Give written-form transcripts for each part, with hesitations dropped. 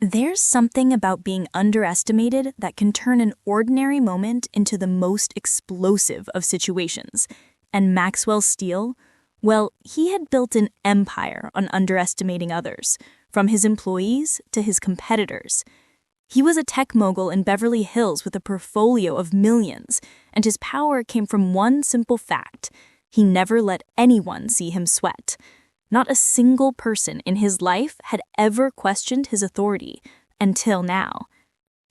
There's something about being underestimated that can turn an ordinary moment into the most explosive of situations. And Maxwell Steel, well, he had built an empire on underestimating others, from his employees to his competitors. He was a tech mogul in Beverly Hills with a portfolio of millions, and his power came from one simple fact: he never let anyone see him sweat. Not a single person in his life had ever questioned his authority, until now.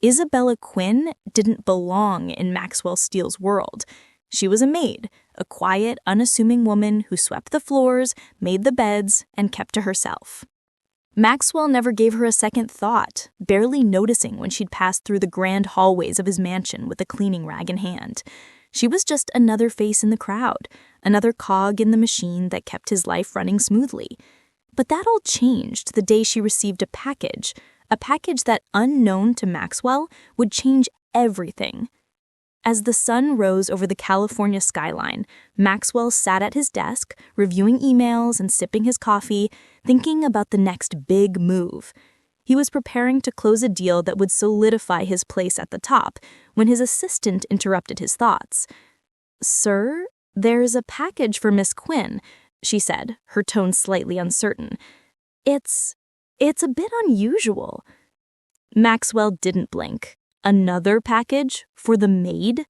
Isabella Quinn didn't belong in Maxwell Steel's world. She was a maid, a quiet, unassuming woman who swept the floors, made the beds, and kept to herself. Maxwell never gave her a second thought, barely noticing when she'd passed through the grand hallways of his mansion with a cleaning rag in hand. She was just another face in the crowd, another cog in the machine that kept his life running smoothly. But that all changed the day she received a package that, unknown to Maxwell, would change everything. As the sun rose over the California skyline, Maxwell sat at his desk, reviewing emails and sipping his coffee, thinking about the next big move. He was preparing to close a deal that would solidify his place at the top when his assistant interrupted his thoughts. "Sir, there's a package for Miss Quinn," she said, her tone slightly uncertain. It's a bit unusual." Maxwell didn't blink. Another package? For the maid?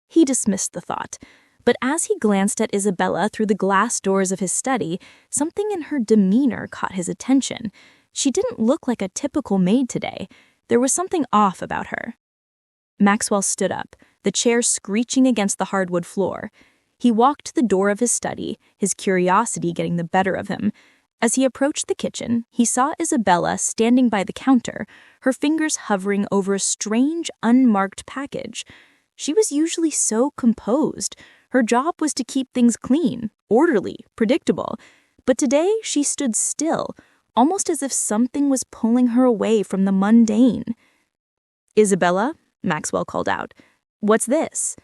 He dismissed the thought. But as he glanced at Isabella through the glass doors of his study, something in her demeanor caught his attention. She didn't look like a typical maid today. There was something off about her. Maxwell stood up, the chair screeching against the hardwood floor. He walked to the door of his study, his curiosity getting the better of him. As he approached the kitchen, he saw Isabella standing by the counter, her fingers hovering over a strange, unmarked package. She was usually so composed. Her job was to keep things clean, orderly, predictable. But today she stood still, almost as if something was pulling her away from the mundane. "Isabella," Maxwell called out, "what's this?"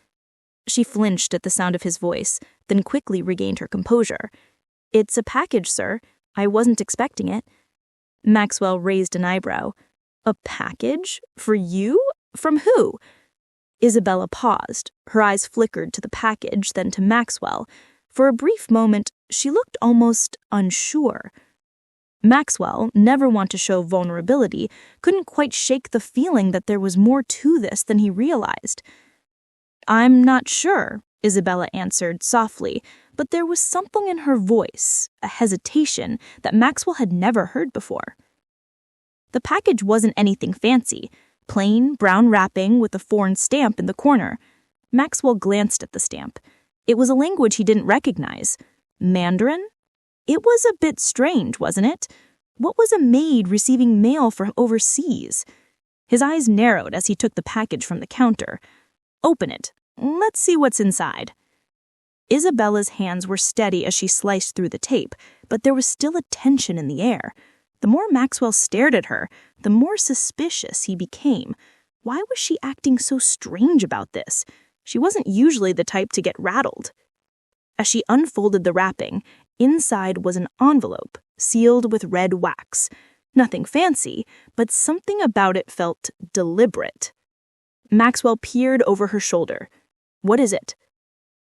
She flinched at the sound of his voice, then quickly regained her composure. "It's a package, sir. I wasn't expecting it." Maxwell raised an eyebrow. "A package? For you? From who?" Isabella paused. Her eyes flickered to the package, then to Maxwell. For a brief moment, she looked almost unsure. Maxwell, never one to show vulnerability, couldn't quite shake the feeling that there was more to this than he realized. "I'm not sure," Isabella answered softly, but there was something in her voice, a hesitation, that Maxwell had never heard before. The package wasn't anything fancy, plain brown wrapping with a foreign stamp in the corner. Maxwell glanced at the stamp. It was a language he didn't recognize. Mandarin? It was a bit strange, wasn't it? What was a maid receiving mail from overseas? His eyes narrowed as he took the package from the counter. "Open it. Let's see what's inside." Isabella's hands were steady as she sliced through the tape, but there was still a tension in the air. The more Maxwell stared at her, the more suspicious he became. Why was she acting so strange about this? She wasn't usually the type to get rattled. As she unfolded the wrapping, inside was an envelope, sealed with red wax. Nothing fancy, but something about it felt deliberate. Maxwell peered over her shoulder. "What is it?"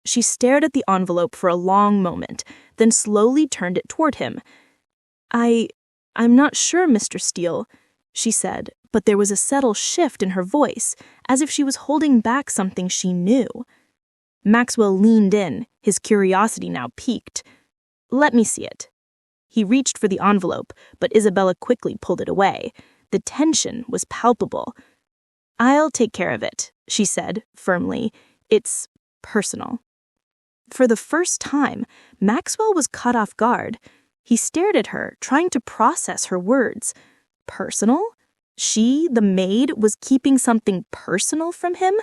She stared at the envelope for a long moment, then slowly turned it toward him. I'm not sure, Mr. Steel," she said, but there was a subtle shift in her voice, as if she was holding back something she knew. Maxwell leaned in, his curiosity now piqued. "Let me see it." He reached for the envelope, but Isabella quickly pulled it away. The tension was palpable. "I'll take care of it," she said, firmly. "It's personal." For the first time, Maxwell was caught off guard. He stared at her, trying to process her words. Personal? She, the maid, was keeping something personal from him?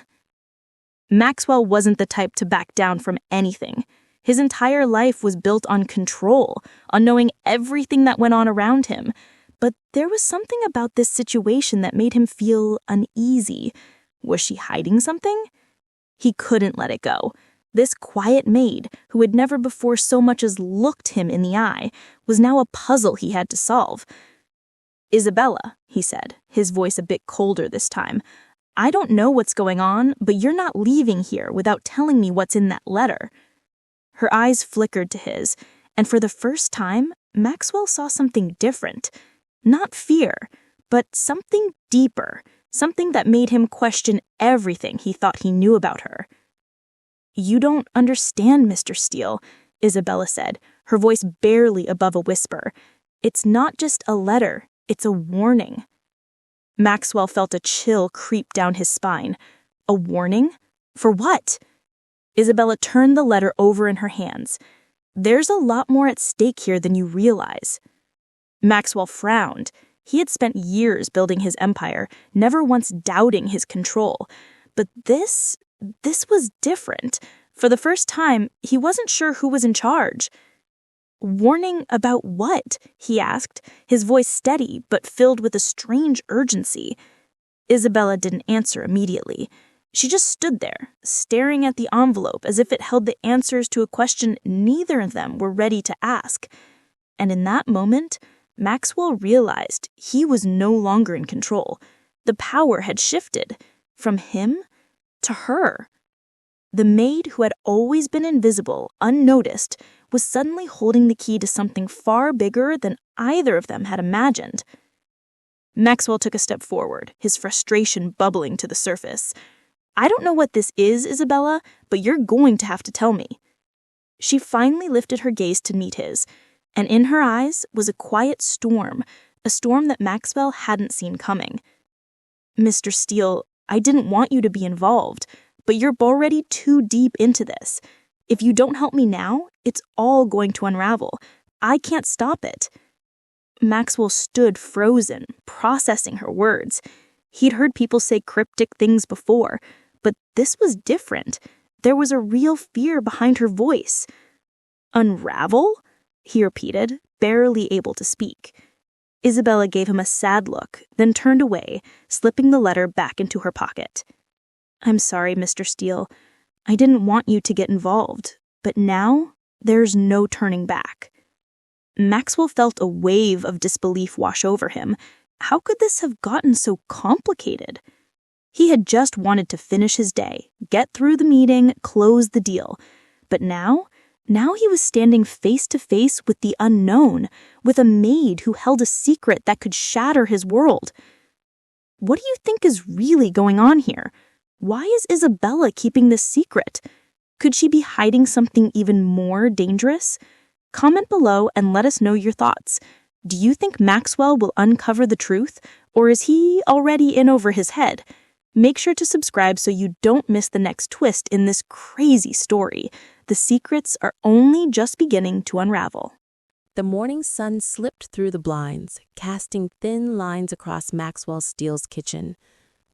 Maxwell wasn't the type to back down from anything. His entire life was built on control, on knowing everything that went on around him. But there was something about this situation that made him feel uneasy. Was she hiding something? He couldn't let it go. This quiet maid, who had never before so much as looked him in the eye, was now a puzzle he had to solve. Isabella, he said, his voice a bit colder this time. I don't know what's going on, but you're not leaving here without telling me what's in that letter. Her eyes flickered to his, and for the first time, Maxwell saw something different. Not fear, but something deeper, something that made him question everything he thought he knew about her. You don't understand, Mr. Steel, Isabella said, her voice barely above a whisper. It's not just a letter, it's a warning. Maxwell felt a chill creep down his spine. A warning? For what? Isabella turned the letter over in her hands. There's a lot more at stake here than you realize. Maxwell frowned. He had spent years building his empire, never once doubting his control. But this was different. For the first time, he wasn't sure who was in charge. Warning about what? He asked, his voice steady but filled with a strange urgency. Isabella didn't answer immediately. She just stood there, staring at the envelope as if it held the answers to a question neither of them were ready to ask. And in that moment, Maxwell realized he was no longer in control. The power had shifted from him to her. The maid who had always been invisible, unnoticed, was suddenly holding the key to something far bigger than either of them had imagined. Maxwell took a step forward, his frustration bubbling to the surface. I don't know what this is, Isabella, but you're going to have to tell me. She finally lifted her gaze to meet his, and in her eyes was a quiet storm, a storm that Maxwell hadn't seen coming. Mr. Steel, I didn't want you to be involved, but you're already too deep into this. If you don't help me now, it's all going to unravel. I can't stop it. Maxwell stood frozen, processing her words. He'd heard people say cryptic things before, but this was different. There was a real fear behind her voice. Unravel? He repeated, barely able to speak. Isabella gave him a sad look, then turned away, slipping the letter back into her pocket. I'm sorry, Mr. Steel. I didn't want you to get involved, but now there's no turning back. Maxwell felt a wave of disbelief wash over him. How could this have gotten so complicated? He had just wanted to finish his day, get through the meeting, close the deal. But now he was standing face to face with the unknown, with a maid who held a secret that could shatter his world. What do you think is really going on here? Why is Isabella keeping this secret? Could she be hiding something even more dangerous? Comment below and let us know your thoughts. Do you think Maxwell will uncover the truth, or is he already in over his head? Make sure to subscribe so you don't miss the next twist in this crazy story. The secrets are only just beginning to unravel. The morning sun slipped through the blinds, casting thin lines across Maxwell Steel's kitchen.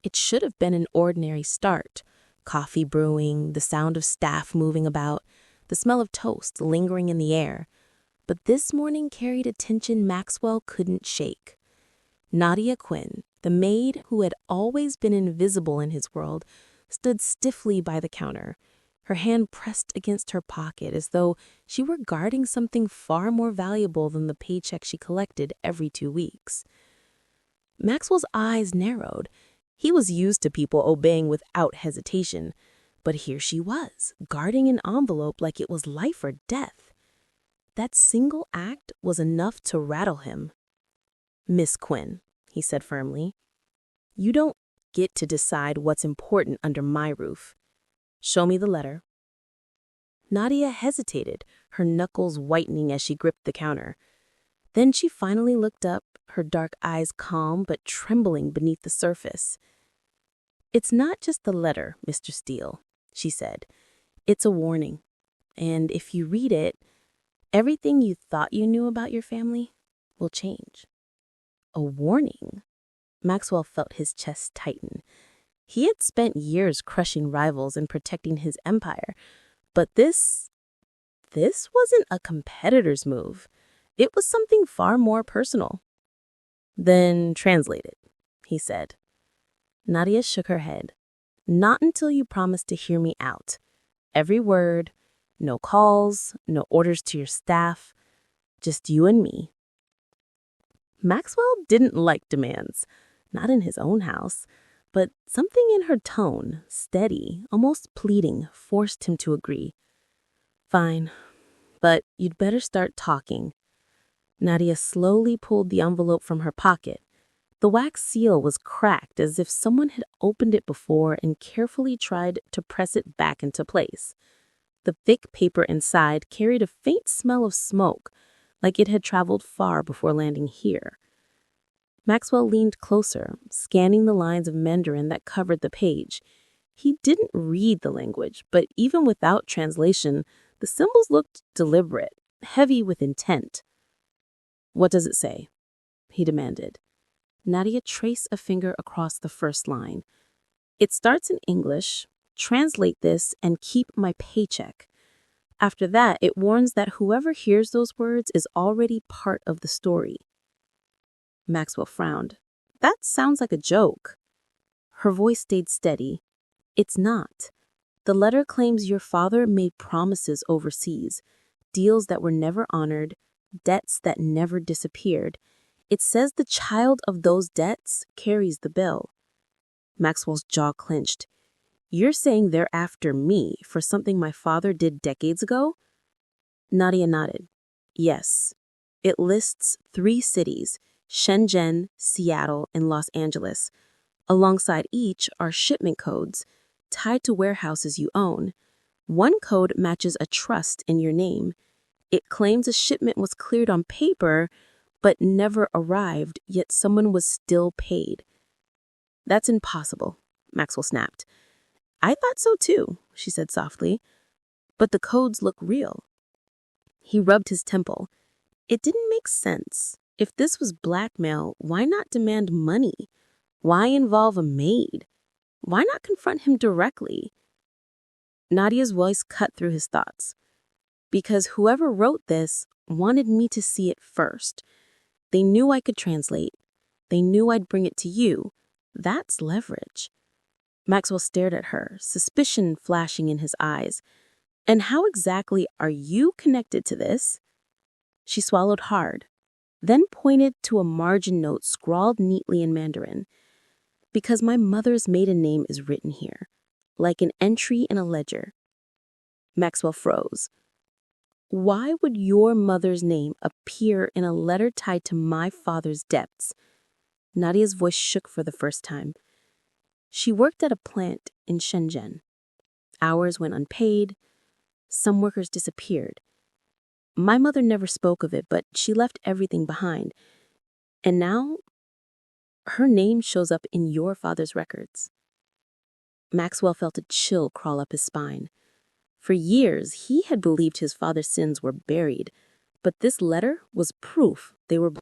It should have been an ordinary start. Coffee brewing, the sound of staff moving about, the smell of toast lingering in the air. But this morning carried a tension Maxwell couldn't shake. Isabella Quinn, the maid who had always been invisible in his world, stood stiffly by the counter, her hand pressed against her pocket as though she were guarding something far more valuable than the paycheck she collected every 2 weeks. Maxwell's eyes narrowed. He was used to people obeying without hesitation, but here she was, guarding an envelope like it was life or death. That single act was enough to rattle him. Miss Quinn, he said firmly, you don't get to decide what's important under my roof. Show me the letter. Nadia hesitated, her knuckles whitening as she gripped the counter. Then she finally looked up, her dark eyes calm but trembling beneath the surface. It's not just the letter, Mr. Steel, she said. It's a warning. And if you read it, everything you thought you knew about your family will change. A warning? Maxwell felt his chest tighten. He had spent years crushing rivals and protecting his empire, but this wasn't a competitor's move. It was something far more personal. Then translate it, he said. Nadia shook her head. Not until you promise to hear me out. Every word, no calls, no orders to your staff, just you and me. Maxwell didn't like demands, not in his own house, but something in her tone, steady, almost pleading, forced him to agree. Fine, but you'd better start talking. Nadia slowly pulled the envelope from her pocket. The wax seal was cracked as if someone had opened it before and carefully tried to press it back into place. The thick paper inside carried a faint smell of smoke, like it had traveled far before landing here. Maxwell leaned closer, scanning the lines of Mandarin that covered the page. He didn't read the language, but even without translation, the symbols looked deliberate, heavy with intent. "What does it say?" he demanded. Nadia traced a finger across the first line. "It starts in English. Translate this and keep my paycheck." After that, it warns that whoever hears those words is already part of the story. Maxwell frowned. "That sounds like a joke." Her voice stayed steady. "It's not. The letter claims your father made promises overseas, deals that were never honored, debts that never disappeared. It says the child of those debts carries the bill." Maxwell's jaw clenched. "You're saying they're after me for something my father did decades ago?" Nadia nodded. "Yes. It lists 3 cities, Shenzhen, Seattle, and Los Angeles. Alongside each are shipment codes tied to warehouses you own. One code matches a trust in your name. It claims a shipment was cleared on paper, but never arrived, yet someone was still paid." "That's impossible," Maxwell snapped. "I thought so too," she said softly. "But the codes look real." He rubbed his temple. It didn't make sense. If this was blackmail, why not demand money? Why involve a maid? Why not confront him directly? Nadia's voice cut through his thoughts. "Because whoever wrote this wanted me to see it first. They knew I could translate. They knew I'd bring it to you. That's leverage." Maxwell stared at her, suspicion flashing in his eyes. "And how exactly are you connected to this?" She swallowed hard, then pointed to a margin note scrawled neatly in Mandarin. "Because my mother's maiden name is written here, like an entry in a ledger." Maxwell froze. "Why would your mother's name appear in a letter tied to my father's debts?" Nadia's voice shook for the first time. "She worked at a plant in Shenzhen. Hours went unpaid. Some workers disappeared. My mother never spoke of it, but she left everything behind. And now, her name shows up in your father's records." Maxwell felt a chill crawl up his spine. For years, he had believed his father's sins were buried, but this letter was proof they were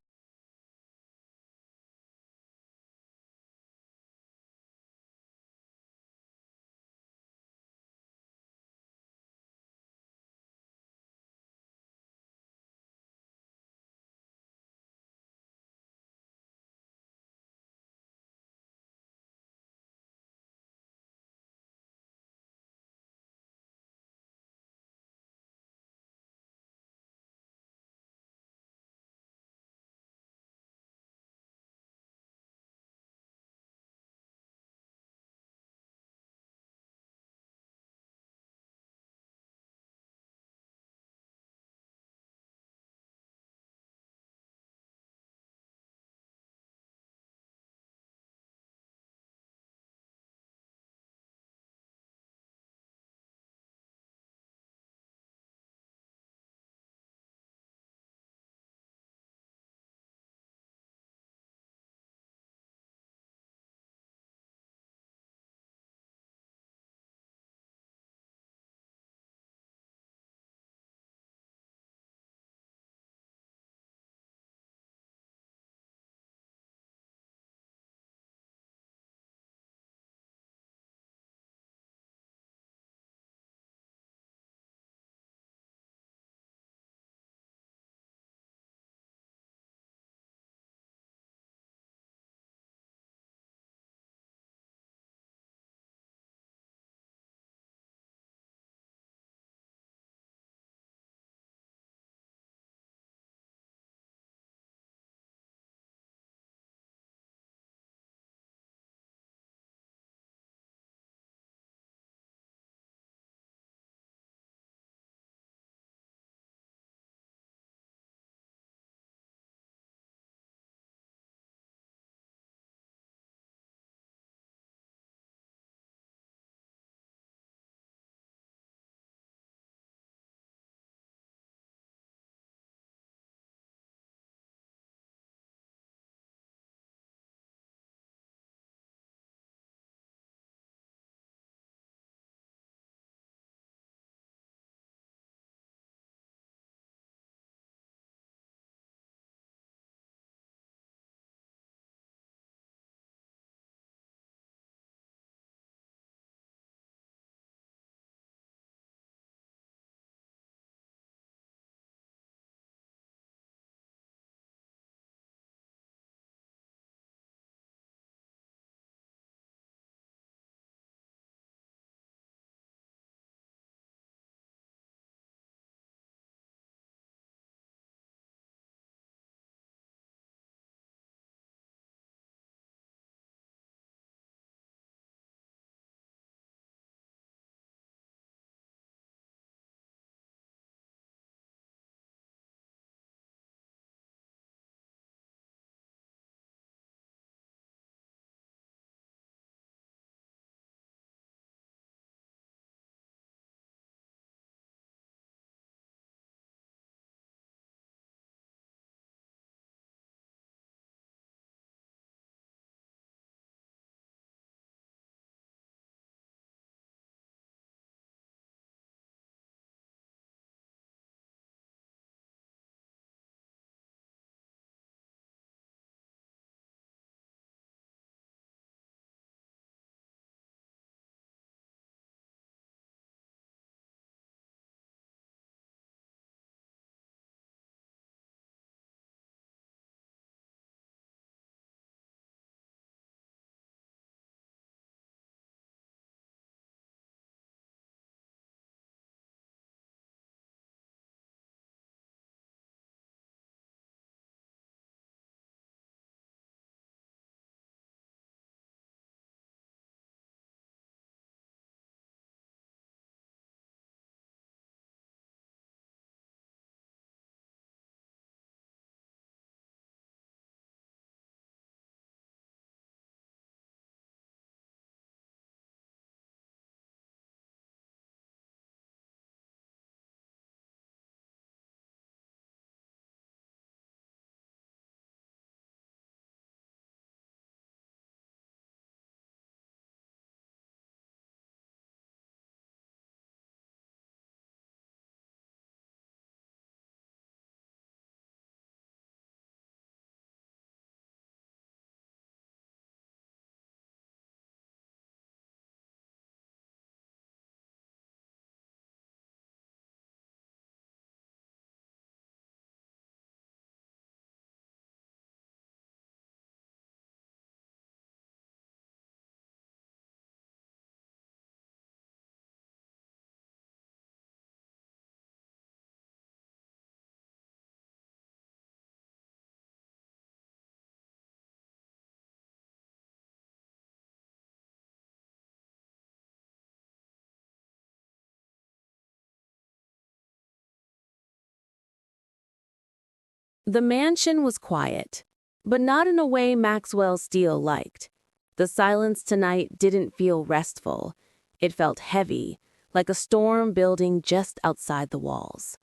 The mansion was quiet, but not in a way Maxwell Steel liked. The silence tonight didn't feel restful. It felt heavy, like a storm building just outside the walls.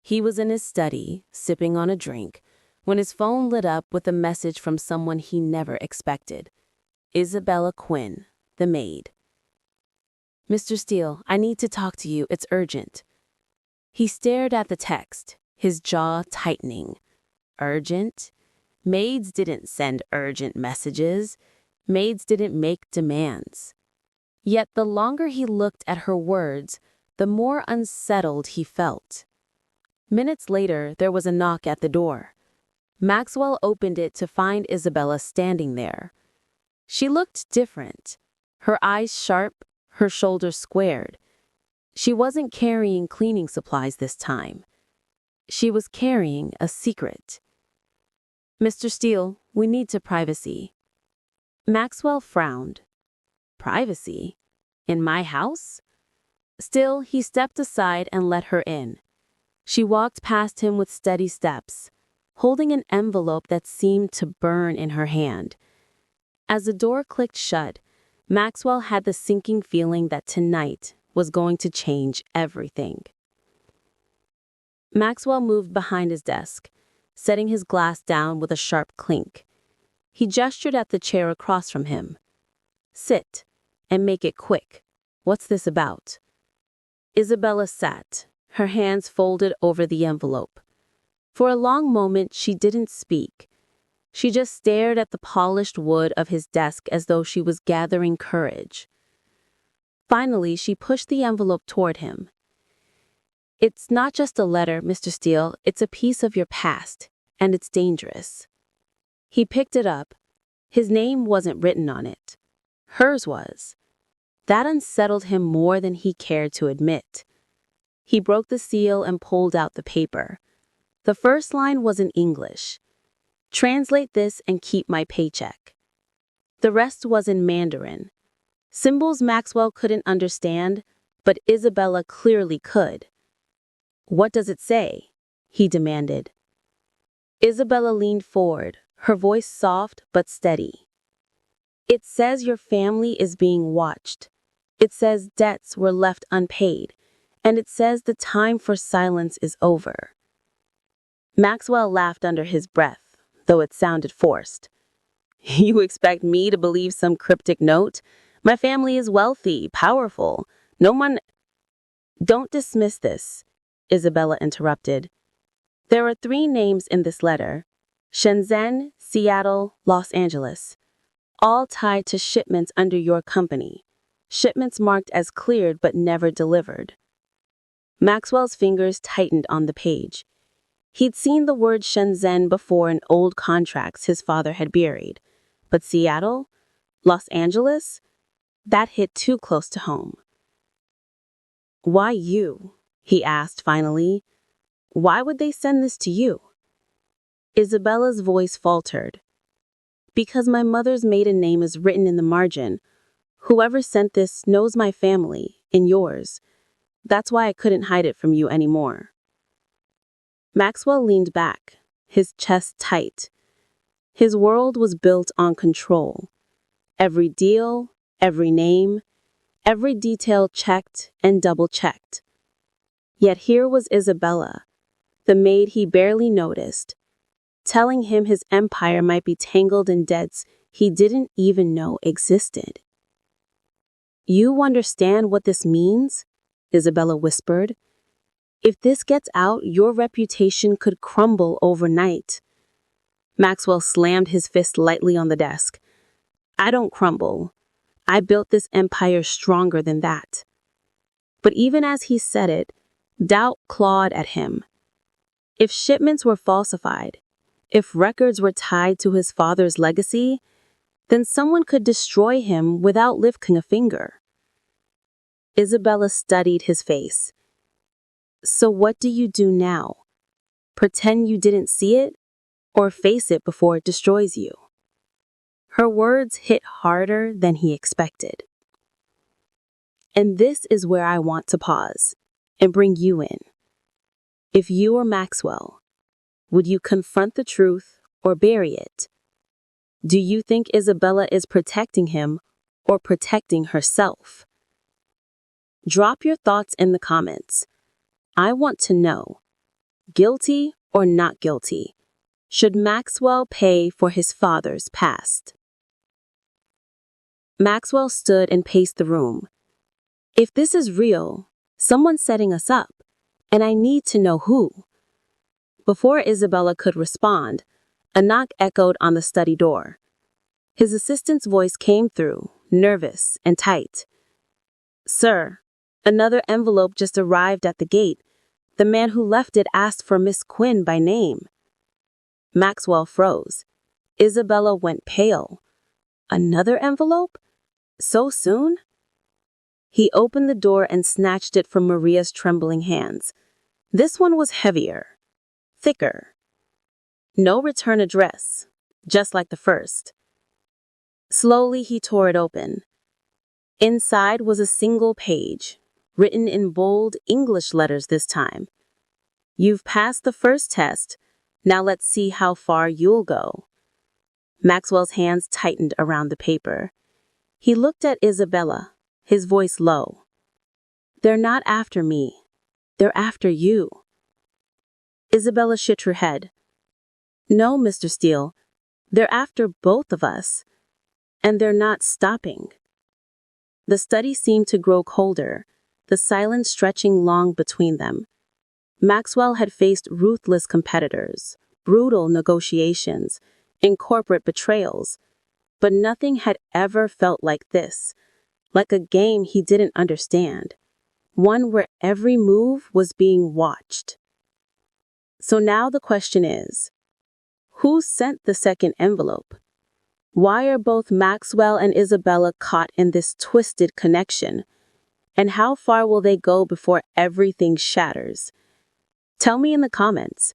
He was in his study, sipping on a drink, when his phone lit up with a message from someone he never expected. Isabella Quinn, the maid. "Mr. Steele, I need to talk to you. It's urgent." He stared at the text, his jaw tightening. Urgent? Maids didn't send urgent messages. Maids didn't make demands. Yet the longer he looked at her words, the more unsettled he felt. Minutes later, there was a knock at the door. Maxwell opened it to find Isabella standing there. She looked different, her eyes sharp, her shoulders squared. She wasn't carrying cleaning supplies this time. She was carrying a secret. "Mr. Steele, we need to privacy." Maxwell frowned. Privacy? In my house? Still, he stepped aside and let her in. She walked past him with steady steps, holding an envelope that seemed to burn in her hand. As the door clicked shut, Maxwell had the sinking feeling that tonight was going to change everything. Maxwell moved behind his desk, setting his glass down with a sharp clink. He gestured at the chair across from him. "Sit, and make it quick. What's this about?" Isabella sat, her hands folded over the envelope. For a long moment, she didn't speak. She just stared at the polished wood of his desk as though she was gathering courage. Finally, she pushed the envelope toward him. "It's not just a letter, Mr. Steele. It's a piece of your past, and it's dangerous." He picked it up. His name wasn't written on it. Hers was. That unsettled him more than he cared to admit. He broke the seal and pulled out the paper. The first line was in English. "Translate this and keep my paycheck." The rest was in Mandarin. Symbols Maxwell couldn't understand, but Isabella clearly could. "What does it say?" he demanded. Isabella leaned forward, her voice soft but steady. "It says your family is being watched. It says debts were left unpaid, and it says the time for silence is over." Maxwell laughed under his breath, though it sounded forced. "You expect me to believe some cryptic note? My family is wealthy, powerful. No one—" "Don't dismiss this," Isabella interrupted. "There are 3 names in this letter: Shenzhen, Seattle, Los Angeles, all tied to shipments under your company, shipments marked as cleared but never delivered." Maxwell's fingers tightened on the page. He'd seen the word Shenzhen before in old contracts his father had buried, but Seattle? Los Angeles? That hit too close to home. "Why you?" he asked finally. "Why would they send this to you?" Isabella's voice faltered. "Because my mother's maiden name is written in the margin. Whoever sent this knows my family, and yours. That's why I couldn't hide it from you anymore." Maxwell leaned back, his chest tight. His world was built on control. Every deal, every name, every detail checked and double-checked. Yet here was Isabella, the maid he barely noticed, telling him his empire might be tangled in debts he didn't even know existed. "You understand what this means?" Isabella whispered. "If this gets out, your reputation could crumble overnight." Maxwell slammed his fist lightly on the desk. "I don't crumble. I built this empire stronger than that." But even as he said it, doubt clawed at him. If shipments were falsified, if records were tied to his father's legacy, then someone could destroy him without lifting a finger. Isabella studied his face. "So what do you do now? Pretend you didn't see it, or face it before it destroys you?" Her words hit harder than he expected. And this is where I want to pause and bring you in. If you were Maxwell, Would you confront the truth or bury it? Do you think Isabella is protecting him or protecting herself? Drop your thoughts in the comments. I want to know, guilty or not guilty? Should Maxwell pay for his father's past? Maxwell stood and paced the room. If this is real, someone's setting us up, and I need to know who. Before Isabella could respond, a knock echoed on the study door. His assistant's voice came through, nervous and tight. "Sir, another envelope just arrived at the gate. The man who left it asked for Miss Quinn by name." Maxwell froze. Isabella went pale. Another envelope? So soon? He opened the door and snatched it from Maria's trembling hands. This one was heavier, thicker. No return address, just like the first. Slowly he tore it open. Inside was a single page, written in bold English letters this time. "You've passed the first test. Now let's see how far you'll go." Maxwell's hands tightened around the paper. He looked at Isabella, his voice low. "They're not after me. They're after you." Isabella shook her head. "No, Mr. Steel. They're after both of us. And they're not stopping." The study seemed to grow colder, the silence stretching long between them. Maxwell had faced ruthless competitors, brutal negotiations, and corporate betrayals, but nothing had ever felt like this, like a game he didn't understand, one where every move was being watched. So now the question is, who sent the second envelope? Why are both Maxwell and Isabella caught in this twisted connection? And how far will they go before everything shatters? Tell me in the comments.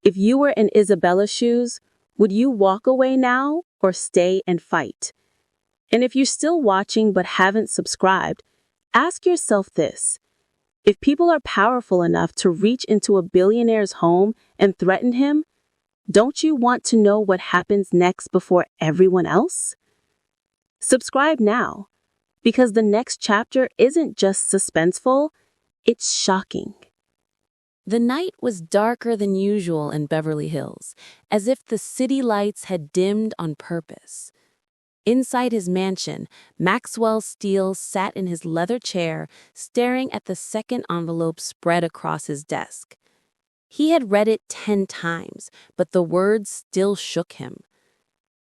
If you were in Isabella's shoes, would you walk away now or stay and fight? And if you're still watching but haven't subscribed, ask yourself this. If people are powerful enough to reach into a billionaire's home and threaten him, don't you want to know what happens next before everyone else? Subscribe now, because the next chapter isn't just suspenseful, it's shocking. The night was darker than usual in Beverly Hills, as if the city lights had dimmed on purpose. Inside his mansion, Maxwell Steel sat in his leather chair, staring at the second envelope spread across his desk. He had read it 10 times, but the words still shook him.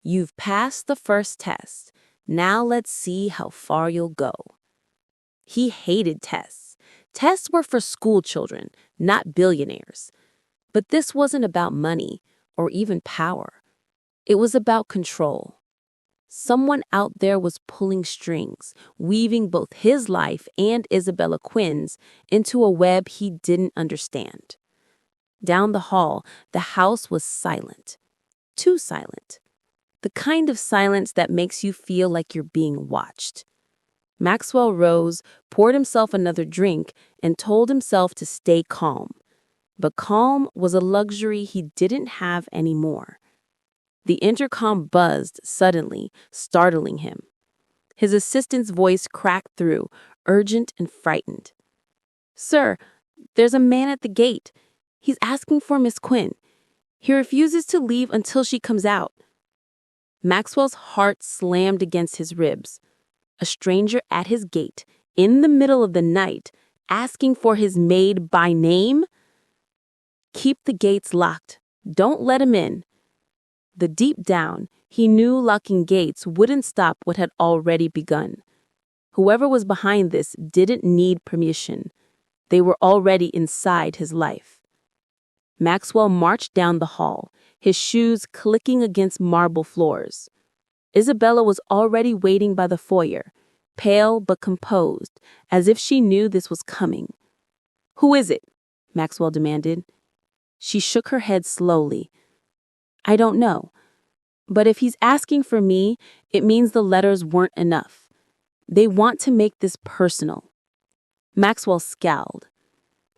"You've passed the first test. Now let's see how far you'll go." He hated tests. Tests were for school children, not billionaires. But this wasn't about money or even power. It was about control. Someone out there was pulling strings, weaving both his life and Isabella Quinn's into a web he didn't understand. Down the hall, the house was silent. Too silent. The kind of silence that makes you feel like you're being watched. Maxwell rose, poured himself another drink, and told himself to stay calm. But calm was a luxury he didn't have anymore. The intercom buzzed suddenly, startling him. His assistant's voice cracked through, urgent and frightened. "Sir, there's a man at the gate. He's asking for Miss Quinn. He refuses to leave until she comes out." Maxwell's heart slammed against his ribs. A stranger at his gate, in the middle of the night, asking for his maid by name? Keep the gates locked. Don't let him in. The deep down, he knew locking gates wouldn't stop what had already begun. Whoever was behind this didn't need permission. They were already inside his life. Maxwell marched down the hall, his shoes clicking against marble floors. Isabella was already waiting by the foyer, pale but composed, as if she knew this was coming. "Who is it?" Maxwell demanded. She shook her head slowly. "I don't know. But if he's asking for me, it means the letters weren't enough. They want to make this personal." Maxwell scowled.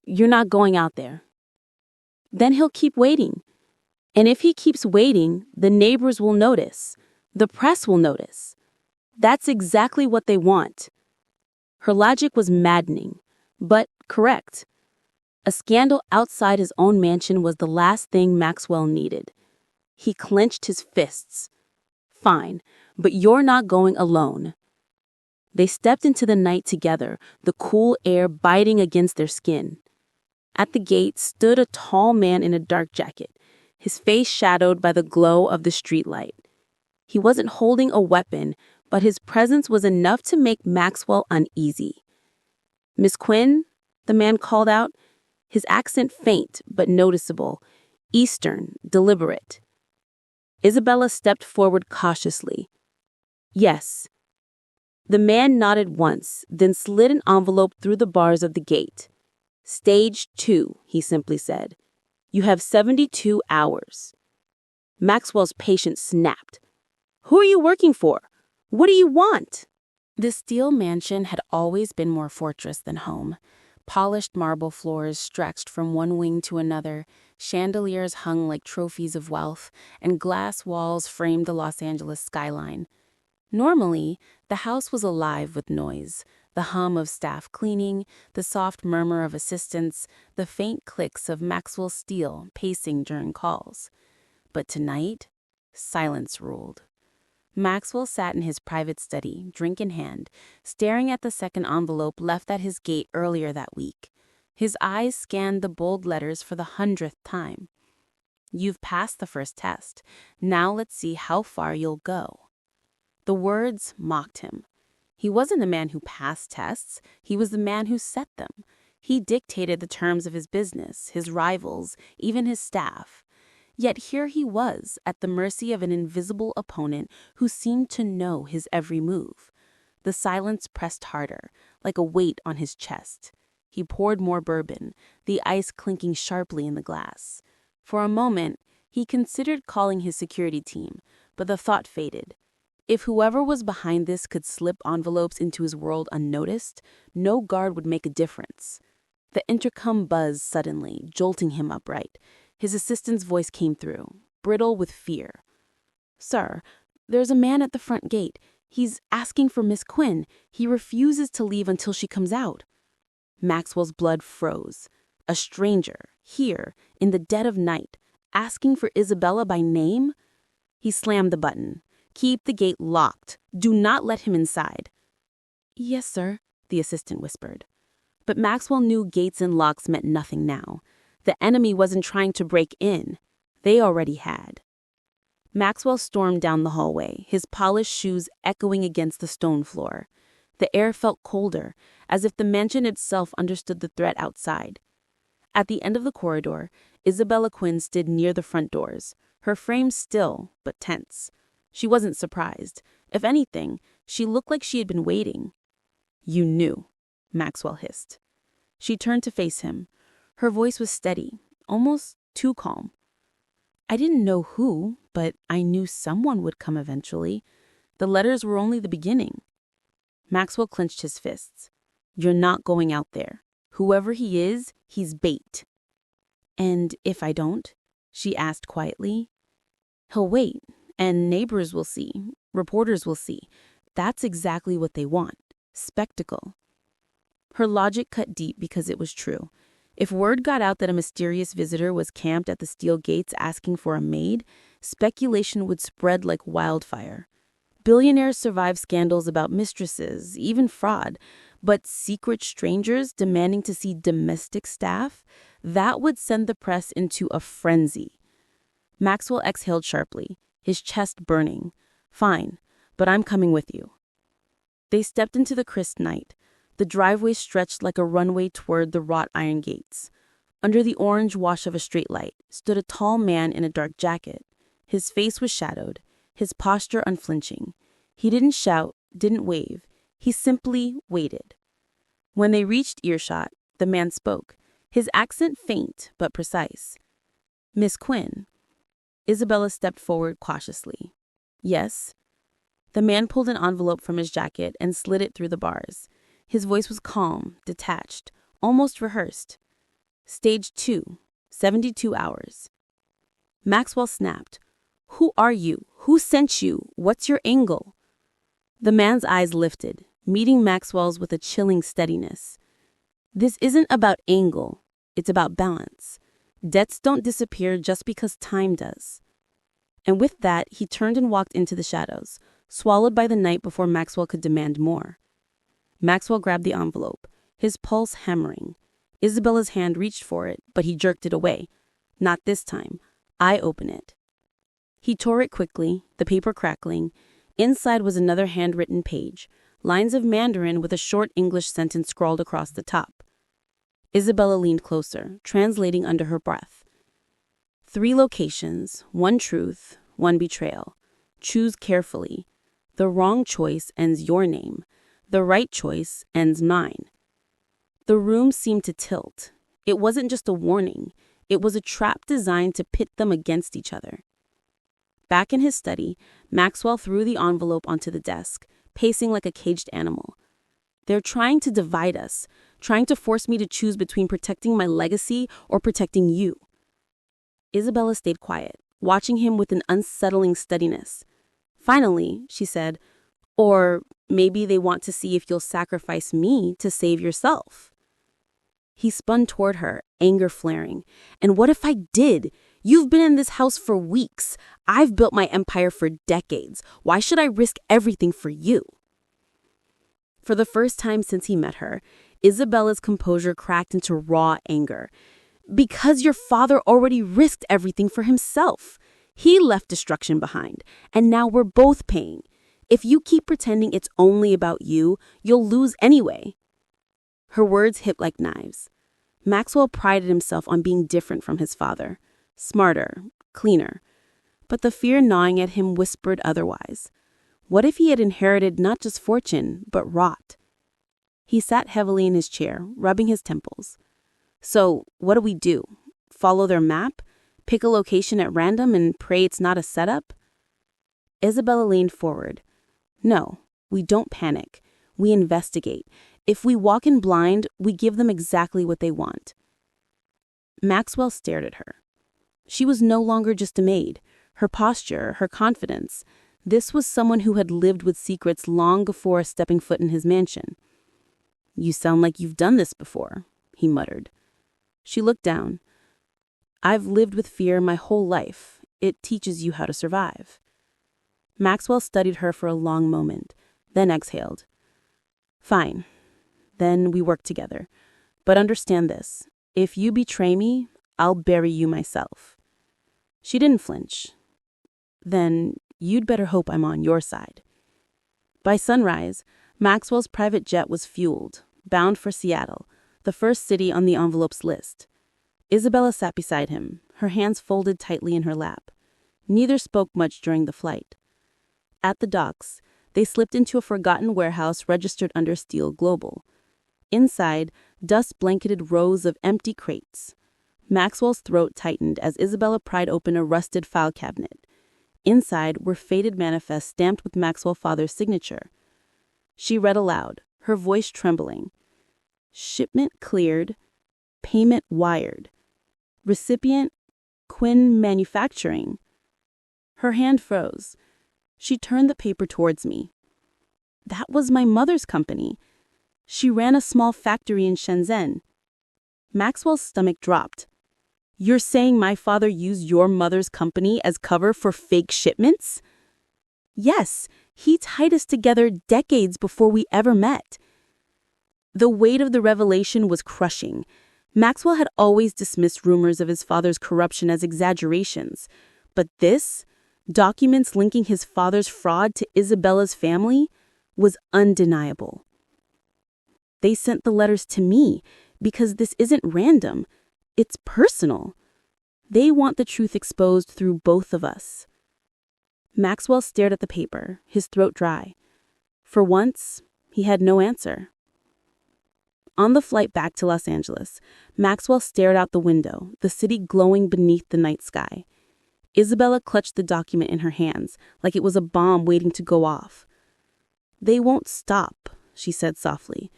"You're not going out there." "Then he'll keep waiting. And if he keeps waiting, the neighbors will notice. The press will notice. That's exactly what they want. Her logic was maddening, but correct. A scandal outside his own mansion was the last thing Maxwell needed. He clenched his fists. Fine, but you're not going alone. They stepped into the night together, the cool air biting against their skin. At the gate stood a tall man in a dark jacket, his face shadowed by the glow of the streetlight. He wasn't holding a weapon, but his presence was enough to make Maxwell uneasy. "Miss Quinn?" the man called out, his accent faint but noticeable, Eastern, deliberate. Isabella stepped forward cautiously. "Yes." The man nodded once, then slid an envelope through the bars of the gate. "Stage 2, he simply said. "You have 72 hours. Maxwell's patience snapped. "Who are you working for? What do you want?" The Steel mansion had always been more fortress than home. Polished marble floors stretched from one wing to another, chandeliers hung like trophies of wealth, and glass walls framed the Los Angeles skyline. Normally, the house was alive with noise, the hum of staff cleaning, the soft murmur of assistants, the faint clicks of Maxwell Steel pacing during calls. But tonight, silence ruled. Maxwell sat in his private study, drink in hand, staring at the second envelope left at his gate earlier that week. His eyes scanned the bold letters for the 100th time. "You've passed the first test. Now let's see how far you'll go." The words mocked him. He wasn't the man who passed tests. He was the man who set them. He dictated the terms of his business, his rivals, even his staff. Yet here he was, at the mercy of an invisible opponent who seemed to know his every move. The silence pressed harder, like a weight on his chest. He poured more bourbon, the ice clinking sharply in the glass. For a moment, he considered calling his security team, but the thought faded. If whoever was behind this could slip envelopes into his world unnoticed, no guard would make a difference. The intercom buzzed suddenly, jolting him upright. His assistant's voice came through, brittle with fear. "Sir, there's a man at the front gate. He's asking for Miss Quinn. He refuses to leave until she comes out." Maxwell's blood froze. A stranger, here, in the dead of night, asking for Isabella by name? He slammed the button. "Keep the gate locked. Do not let him inside." "Yes, sir," the assistant whispered. But Maxwell knew gates and locks meant nothing now. The enemy wasn't trying to break in. They already had. Maxwell stormed down the hallway, his polished shoes echoing against the stone floor. The air felt colder, as if the mansion itself understood the threat outside. At the end of the corridor, Isabella Quinn stood near the front doors, her frame still but tense. She wasn't surprised. If anything, she looked like she had been waiting. "You knew," Maxwell hissed. She turned to face him. Her voice was steady, almost too calm. "I didn't know who, but I knew someone would come eventually. The letters were only the beginning." Maxwell clenched his fists. "You're not going out there. Whoever he is, he's bait." "And if I don't?" she asked quietly. "He'll wait, and neighbors will see, reporters will see. That's exactly what they want. Spectacle." Her logic cut deep because it was true. If word got out that a mysterious visitor was camped at the Steel gates asking for a maid, speculation would spread like wildfire. Billionaires survive scandals about mistresses, even fraud, but secret strangers demanding to see domestic staff, that would send the press into a frenzy. Maxwell exhaled sharply, his chest burning. "Fine, but I'm coming with you." They stepped into the crisp night. The driveway stretched like a runway toward the wrought iron gates. Under the orange wash of a streetlight stood a tall man in a dark jacket. His face was shadowed, his posture unflinching. He didn't shout, didn't wave. He simply waited. When they reached earshot, the man spoke, his accent faint but precise. "Miss Quinn." Isabella stepped forward cautiously. "Yes." The man pulled an envelope from his jacket and slid it through the bars. His voice was calm, detached, almost rehearsed. "Stage 2, 72 hours." Maxwell snapped. "Who are you? Who sent you? What's your angle?" The man's eyes lifted, meeting Maxwell's with a chilling steadiness. "This isn't about angle. It's about balance. Debts don't disappear just because time does." And with that, he turned and walked into the shadows, swallowed by the night before Maxwell could demand more. Maxwell grabbed the envelope, his pulse hammering. Isabella's hand reached for it, but he jerked it away. "Not this time. I open it." He tore it quickly, the paper crackling. Inside was another handwritten page, lines of Mandarin with a short English sentence scrawled across the top. Isabella leaned closer, translating under her breath. 3 locations, 1 truth, 1 betrayal. Choose carefully. The wrong choice ends your name. The right choice ends mine. The room seemed to tilt. It wasn't just a warning. It was a trap designed to pit them against each other. Back in his study, Maxwell threw the envelope onto the desk, pacing like a caged animal. "They're trying to divide us, trying to force me to choose between protecting my legacy or protecting you." Isabella stayed quiet, watching him with an unsettling steadiness. Finally, she said, "Or maybe they want to see if you'll sacrifice me to save yourself." He spun toward her, anger flaring. "And what if I did? You've been in this house for weeks. I've built my empire for decades. Why should I risk everything for you?" For the first time since he met her, Isabella's composure cracked into raw anger. "Because your father already risked everything for himself. He left destruction behind, and now we're both paying. If you keep pretending it's only about you, you'll lose anyway." Her words hit like knives. Maxwell prided himself on being different from his father. Smarter, cleaner. But the fear gnawing at him whispered otherwise. What if he had inherited not just fortune, but rot? He sat heavily in his chair, rubbing his temples. "So, what do we do? Follow their map? Pick a location at random and pray it's not a setup?" Isabella leaned forward. "No, we don't panic. We investigate. If we walk in blind, we give them exactly what they want." Maxwell stared at her. She was no longer just a maid. Her posture, her confidence. This was someone who had lived with secrets long before stepping foot in his mansion. "You sound like you've done this before," he muttered. She looked down. "I've lived with fear my whole life. It teaches you how to survive." Maxwell studied her for a long moment, then exhaled. "Fine. Then we work together. But understand this. If you betray me, I'll bury you myself." She didn't flinch. "Then you'd better hope I'm on your side." By sunrise, Maxwell's private jet was fueled, bound for Seattle, the first city on the envelope's list. Isabella sat beside him, her hands folded tightly in her lap. Neither spoke much during the flight. At the docks, they slipped into a forgotten warehouse registered under Steel Global. Inside, dust blanketed rows of empty crates. Maxwell's throat tightened as Isabella pried open a rusted file cabinet. Inside were faded manifests stamped with Maxwell's father's signature. She read aloud, her voice trembling. "Shipment cleared. Payment wired. Recipient, Quinn Manufacturing." Her hand froze. She turned the paper towards me. "That was my mother's company. She ran a small factory in Shenzhen." Maxwell's stomach dropped. "You're saying my father used your mother's company as cover for fake shipments?" "Yes, he tied us together decades before we ever met." The weight of the revelation was crushing. Maxwell had always dismissed rumors of his father's corruption as exaggerations. But this, documents linking his father's fraud to Isabella's family, was undeniable. "They sent the letters to me because this isn't random. It's personal. They want the truth exposed through both of us." Maxwell stared at the paper, his throat dry. For once, he had no answer. On the flight back to Los Angeles, Maxwell stared out the window, the city glowing beneath the night sky. Isabella clutched the document in her hands, like it was a bomb waiting to go off. "They won't stop," she said softly.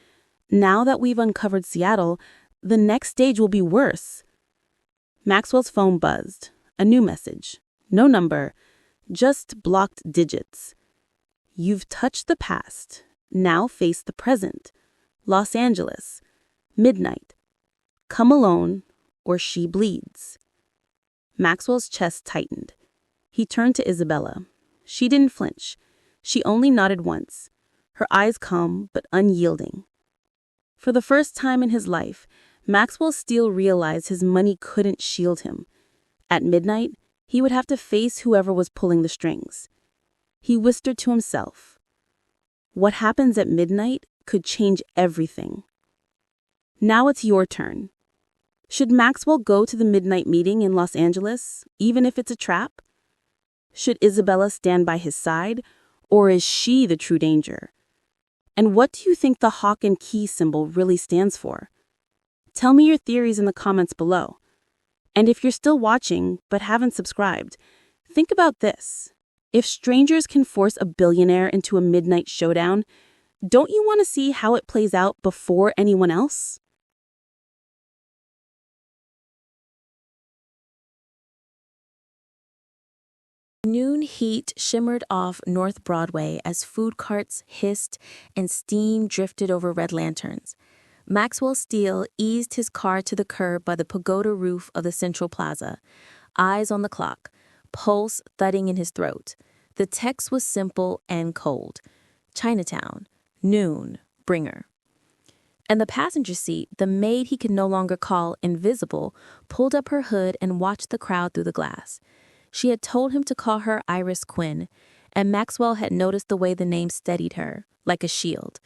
"Now that we've uncovered Seattle, the next stage will be worse." Maxwell's phone buzzed, A new message. No number, just blocked digits. You've touched the past. Now face the present. Los Angeles. Midnight. Come alone, or she bleeds. Maxwell's chest tightened. He turned to Isabella. She didn't flinch. She only nodded once, her eyes calm but unyielding. For the first time in his life, Maxwell Steel realized his money couldn't shield him. At midnight, he would have to face whoever was pulling the strings. He whispered to himself, "What happens at midnight could change everything." Now it's your turn. Should Maxwell go to the midnight meeting in Los Angeles, even if it's a trap? Should Isabella stand by his side, or is she the true danger? And what do you think the hawk and key symbol really stands for? Tell me your theories in the comments below. And if you're still watching but haven't subscribed, think about this. If strangers can force a billionaire into a midnight showdown, don't you want to see how it plays out before anyone else? Noon heat shimmered off North Broadway as food carts hissed and steam drifted over red lanterns. Maxwell Steel eased his car to the curb by the pagoda roof of the Central Plaza, eyes on the clock, pulse thudding in his throat. The text was simple and cold. Chinatown, noon, bringer. In the passenger seat, the maid he could no longer call invisible pulled up her hood and watched the crowd through the glass. She had told him to call her Iris Quinn, and Maxwell had noticed the way the name steadied her, like a shield.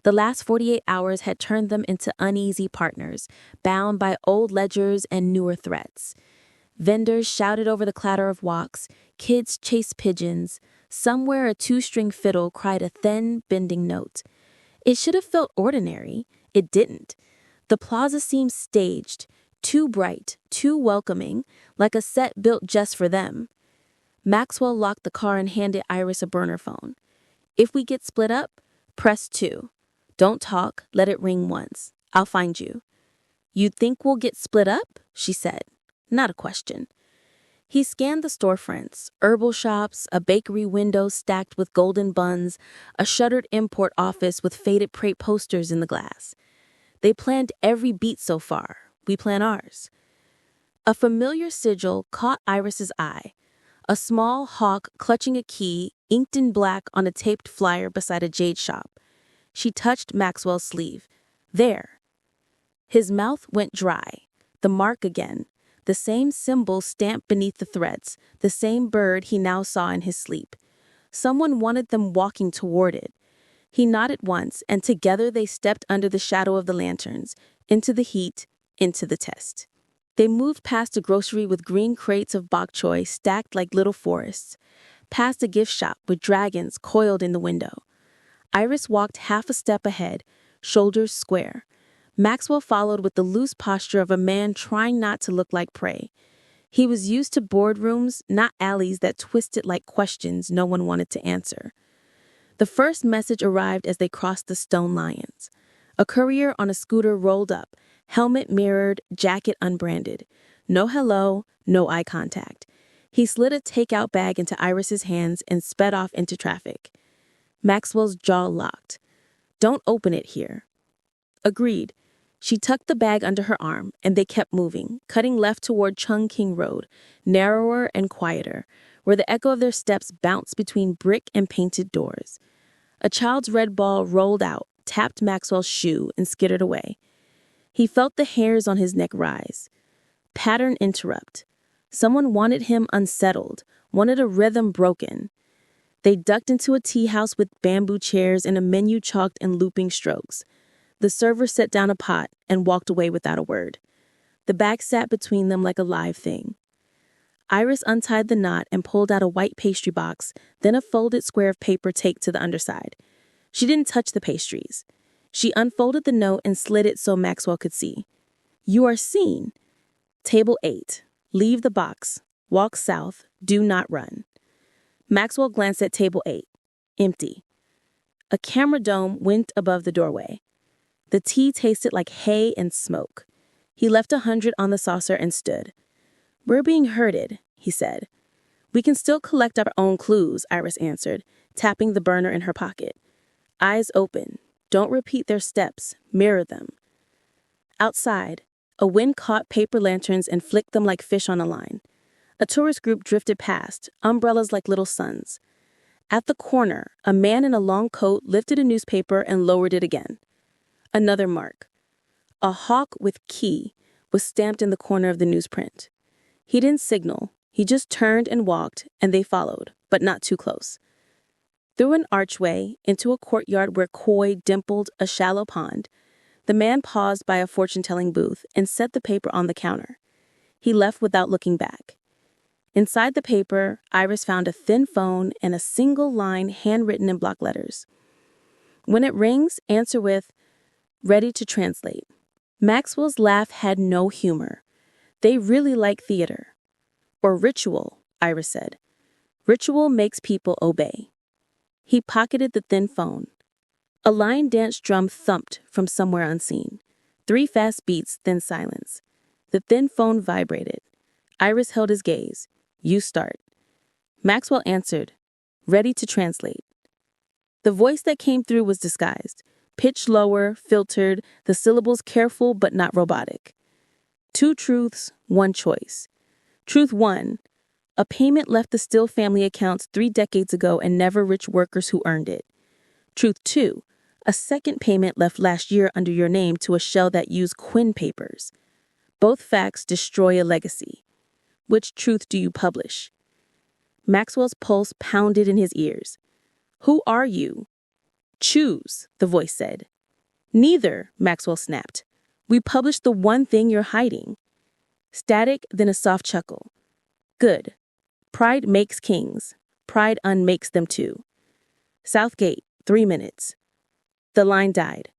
The last 48 hours had turned them into uneasy partners, bound by old ledgers and newer threats. Vendors shouted over the clatter of walks, kids chased pigeons. Somewhere a two-string fiddle cried a thin, bending note. It should have felt ordinary. It didn't. The plaza seemed staged, too bright, too welcoming, like a set built just for them. Maxwell locked the car and handed Iris a burner phone. "If we get split up, press 2. Don't talk, let it ring once. I'll find you." "You think we'll get split up?" she said. Not a question. He scanned the storefronts, herbal shops, a bakery window stacked with golden buns, a shuttered import office with faded crepe posters in the glass. They planned every beat so far. We plan ours. A familiar sigil caught Iris's eye. A small hawk clutching a key, inked in black on a taped flyer beside a jade shop. She touched Maxwell's sleeve. There. His mouth went dry. The mark again. The same symbol stamped beneath the threads, the same bird he now saw in his sleep. Someone wanted them walking toward it. He nodded once, and together they stepped under the shadow of the lanterns, into the heat, into the test. They moved past a grocery with green crates of bok choy stacked like little forests, past a gift shop with dragons coiled in the window. Iris walked half a step ahead, shoulders square. Maxwell followed with the loose posture of a man trying not to look like prey. He was used to boardrooms, not alleys that twisted like questions no one wanted to answer. The first message arrived as they crossed the stone lions. A courier on a scooter rolled up, helmet mirrored, jacket unbranded. No hello, no eye contact. He slid a takeout bag into Iris's hands and sped off into traffic. Maxwell's jaw locked. "Don't open it here." Agreed. She tucked the bag under her arm, and they kept moving, cutting left toward Chung King Road, narrower and quieter, where the echo of their steps bounced between brick and painted doors. A child's red ball rolled out, tapped Maxwell's shoe, and skittered away. He felt the hairs on his neck rise. Pattern interrupt. Someone wanted him unsettled, wanted a rhythm broken. They ducked into a tea house with bamboo chairs and a menu chalked in looping strokes. The server set down a pot and walked away without a word. The bag sat between them like a live thing. Iris untied the knot and pulled out a white pastry box, then a folded square of paper taped to the underside. She didn't touch the pastries. She unfolded the note and slid it so Maxwell could see. "You are seen. Table 8. Leave the box. Walk south. Do not run." Maxwell glanced at table 8. Empty. A camera dome winked above the doorway. The tea tasted like hay and smoke. He left 100 on the saucer and stood. "We're being herded," he said. "We can still collect our own clues," Iris answered, tapping the burner in her pocket. "Eyes open. Don't repeat their steps. Mirror them." Outside, a wind caught paper lanterns and flicked them like fish on a line. A tourist group drifted past, umbrellas like little suns. At the corner, a man in a long coat lifted a newspaper and lowered it again. Another mark. A hawk with key was stamped in the corner of the newsprint. He didn't signal. He just turned and walked, and they followed, but not too close. Through an archway, into a courtyard where koi dimpled a shallow pond, the man paused by a fortune-telling booth and set the paper on the counter. He left without looking back. Inside the paper, Iris found a thin phone and a single line handwritten in block letters. "When it rings, answer with, 'Ready to translate.'" Maxwell's laugh had no humor. "They really like theater." "Or ritual," Iris said. "Ritual makes people obey." He pocketed the thin phone. A line dance drum thumped from somewhere unseen. 3 fast beats, then silence. The thin phone vibrated. Iris held his gaze. "You start." Maxwell answered, "Ready to translate." The voice that came through was disguised. Pitched lower, filtered, the syllables careful but not robotic. 2 truths, 1 choice. Truth 1. A payment left the Steel family accounts 3 decades ago and never reached workers who earned it. Truth 2. A second payment left last year under your name to a shell that used Quinn papers. Both facts destroy a legacy. Which truth do you publish? Maxwell's pulse pounded in his ears. "Who are you?" "Choose," the voice said. "Neither," Maxwell snapped. "We publish the one thing you're hiding." Static, then a soft chuckle. "Good. Pride makes kings. Pride unmakes them too." "Southgate, 3 minutes." The line died.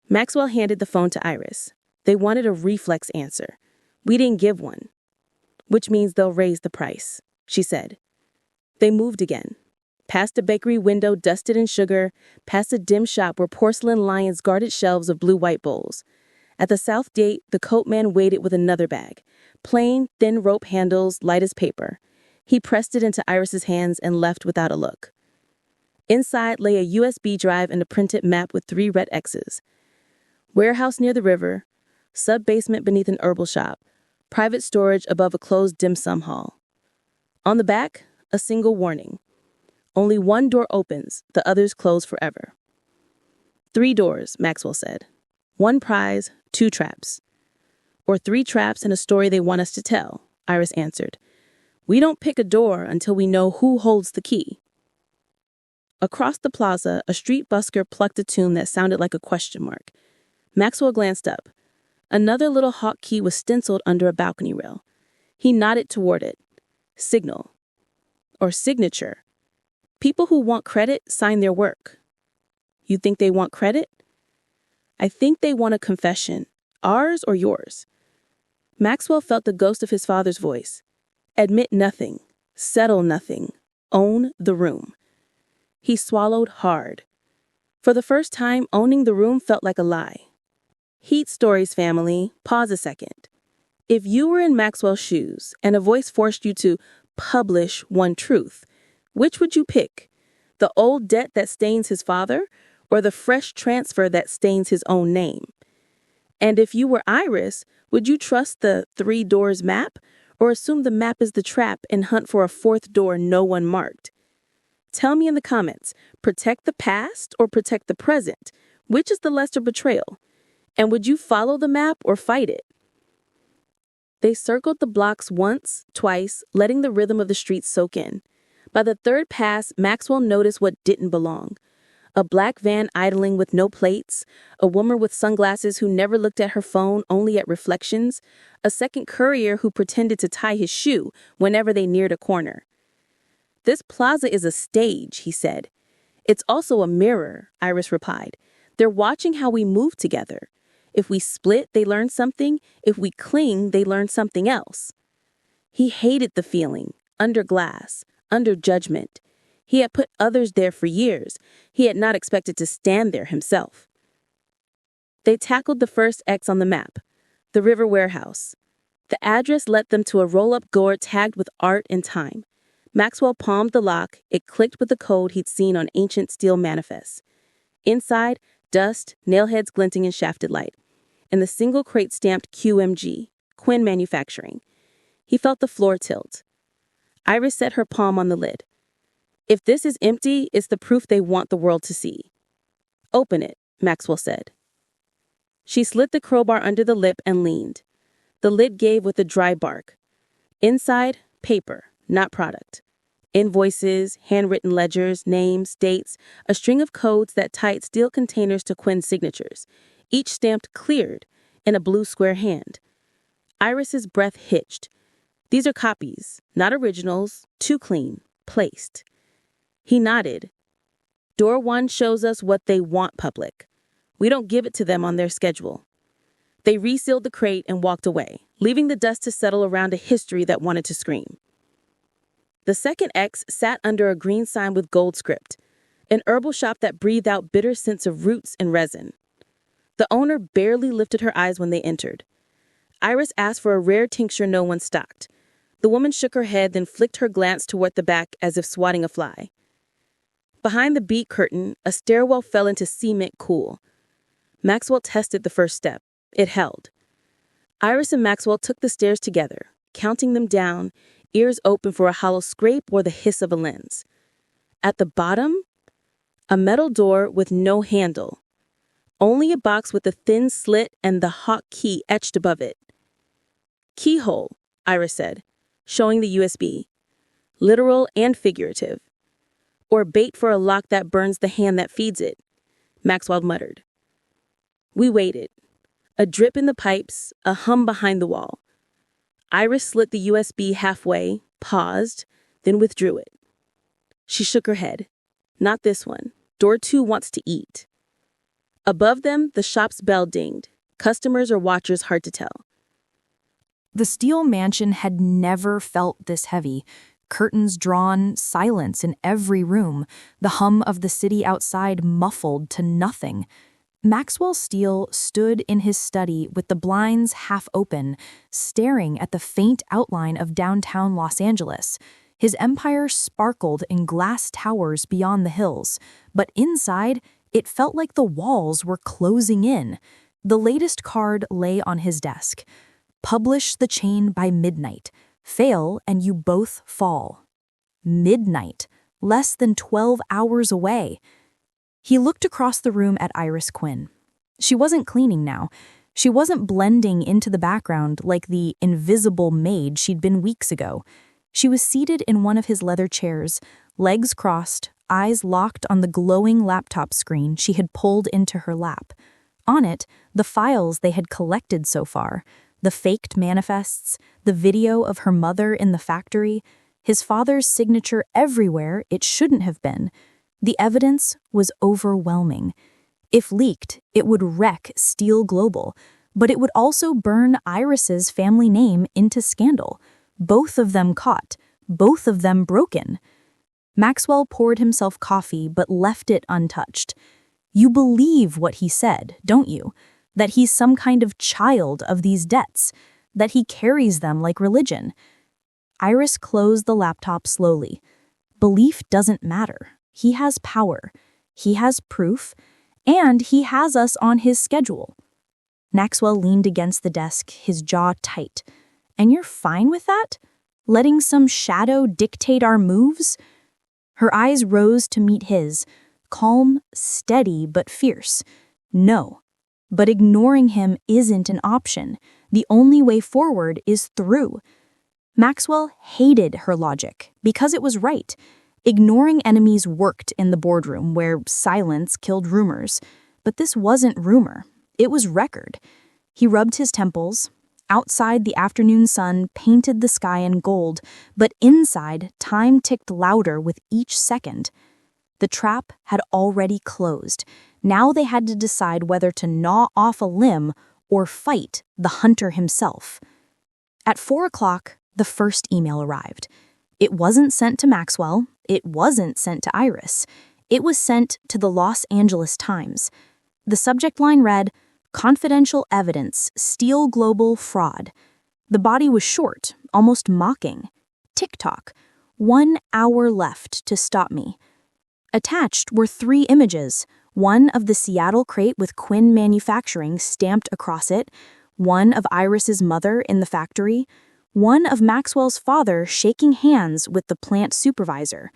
Maxwell handed the phone to Iris. They wanted a reflex answer. "We didn't give one." "Which means they'll raise the price," she said. They moved again. Past a bakery window dusted in sugar, past a dim shop where porcelain lions guarded shelves of blue-white bowls. At the south gate, the coat man waited with another bag. Plain, thin rope handles, light as paper. He pressed it into Iris's hands and left without a look. Inside lay a USB drive and a printed map with 3 red X's. Warehouse near the river, sub-basement beneath an herbal shop, private storage above a closed dim sum hall. On the back, a single warning. Only 1 door opens, the others close forever. 3 doors, Maxwell said. 1 prize, 2 traps. Or 3 traps and a story they want us to tell, Iris answered. We don't pick a door until we know who holds the key. Across the plaza, a street busker plucked a tune that sounded like a question mark. Maxwell glanced up. Another little hawk key was stenciled under a balcony rail. He nodded toward it. Signal. Or signature. People who want credit sign their work. You think they want credit? I think they want a confession. Ours or yours? Maxwell felt the ghost of his father's voice. Admit nothing. Settle nothing. Own the room. He swallowed hard. For the first time, owning the room felt like a lie. Heat stories, family. Pause a second. If you were in Maxwell's shoes and a voice forced you to publish one truth, which would you pick? The old debt that stains his father or the fresh transfer that stains his own name? And if you were Iris, would you trust the 3 doors map or assume the map is the trap and hunt for a 4th door no one marked? Tell me in the comments, protect the past or protect the present? Which is the lesser betrayal? And would you follow the map or fight it? They circled the blocks once, twice, letting the rhythm of the streets soak in. By the 3rd pass, Maxwell noticed what didn't belong. A black van idling with no plates, a woman with sunglasses who never looked at her phone, only at reflections, a second courier who pretended to tie his shoe whenever they neared a corner. This plaza is a stage, he said. It's also a mirror, Iris replied. They're watching how we move together. If we split, they learn something. If we cling, they learn something else. He hated the feeling, under glass, under judgment. He had put others there for years. He had not expected to stand there himself. They tackled the first X on the map, the river warehouse. The address led them to a roll-up door tagged with art and time. Maxwell palmed the lock. It clicked with the code he'd seen on ancient steel manifests. Inside, dust, nailheads glinting in shafted light, and the single crate stamped QMG, Quinn Manufacturing. He felt the floor tilt. Iris set her palm on the lid. If this is empty, it's the proof they want the world to see. Open it, Maxwell said. She slid the crowbar under the lip and leaned. The lid gave with a dry bark. Inside, paper, not product. Invoices, handwritten ledgers, names, dates, a string of codes that tied steel containers to Quinn's signatures, each stamped cleared in a blue square hand. Iris's breath hitched. These are copies, not originals, too clean, placed. He nodded. Door 1 shows us what they want public. We don't give it to them on their schedule. They resealed the crate and walked away, leaving the dust to settle around a history that wanted to scream. The second X sat under a green sign with gold script, an herbal shop that breathed out bitter scents of roots and resin. The owner barely lifted her eyes when they entered. Iris asked for a rare tincture no one stocked. The woman shook her head, then flicked her glance toward the back as if swatting a fly. Behind the bead curtain, a stairwell fell into cement cool. Maxwell tested the first step. It held. Iris and Maxwell took the stairs together, counting them down, ears open for a hollow scrape or the hiss of a lens. At the bottom, a metal door with no handle. Only a box with a thin slit and the hot key etched above it. Keyhole, Iris said, showing the USB. Literal and figurative. Or bait for a lock that burns the hand that feeds it, Maxwell muttered. We waited. A drip in the pipes, a hum behind the wall. Iris slit the USB halfway, paused, then withdrew it. She shook her head. Not this one. Door 2 wants to eat. Above them, the shop's bell dinged. Customers or watchers, hard to tell. The Steel mansion had never felt this heavy. Curtains drawn, silence in every room, the hum of the city outside muffled to nothing. Maxwell Steel stood in his study with the blinds half open, staring at the faint outline of downtown Los Angeles. His empire sparkled in glass towers beyond the hills, but inside, it felt like the walls were closing in. The latest card lay on his desk. Publish the chain by midnight. Fail and you both fall. Midnight, less than 12 hours away. He looked across the room at Iris Quinn. She wasn't cleaning now. She wasn't blending into the background like the invisible maid she'd been weeks ago. She was seated in one of his leather chairs, legs crossed, eyes locked on the glowing laptop screen she had pulled into her lap. On it, the files they had collected so far, the faked manifests, the video of her mother in the factory, his father's signature everywhere it shouldn't have been. The evidence was overwhelming. If leaked, it would wreck Steel Global, but it would also burn Iris's family name into scandal. Both of them caught, both of them broken. Maxwell poured himself coffee but left it untouched. You believe what he said, don't you? That he's some kind of child of these debts, that he carries them like religion. Iris closed the laptop slowly. Belief doesn't matter. He has power. He has proof. And he has us on his schedule. Maxwell leaned against the desk, his jaw tight. And you're fine with that? Letting some shadow dictate our moves? Her eyes rose to meet his, calm, steady, but fierce. No. But ignoring him isn't an option. The only way forward is through. Maxwell hated her logic because it was right. Ignoring enemies worked in the boardroom where silence killed rumors. But this wasn't rumor. It was record. He rubbed his temples. Outside, the afternoon sun painted the sky in gold, but inside, time ticked louder with each second. The trap had already closed. Now they had to decide whether to gnaw off a limb or fight the hunter himself. At 4 o'clock, the first email arrived. It wasn't sent to Maxwell. It wasn't sent to Iris. It was sent to the Los Angeles Times. The subject line read, Confidential Evidence, Steel Global Fraud. The body was short, almost mocking. Tick-tock. 1 hour left to stop me. Attached were 3 images, one of the Seattle crate with Quinn Manufacturing stamped across it, one of Iris's mother in the factory, one of Maxwell's father shaking hands with the plant supervisor.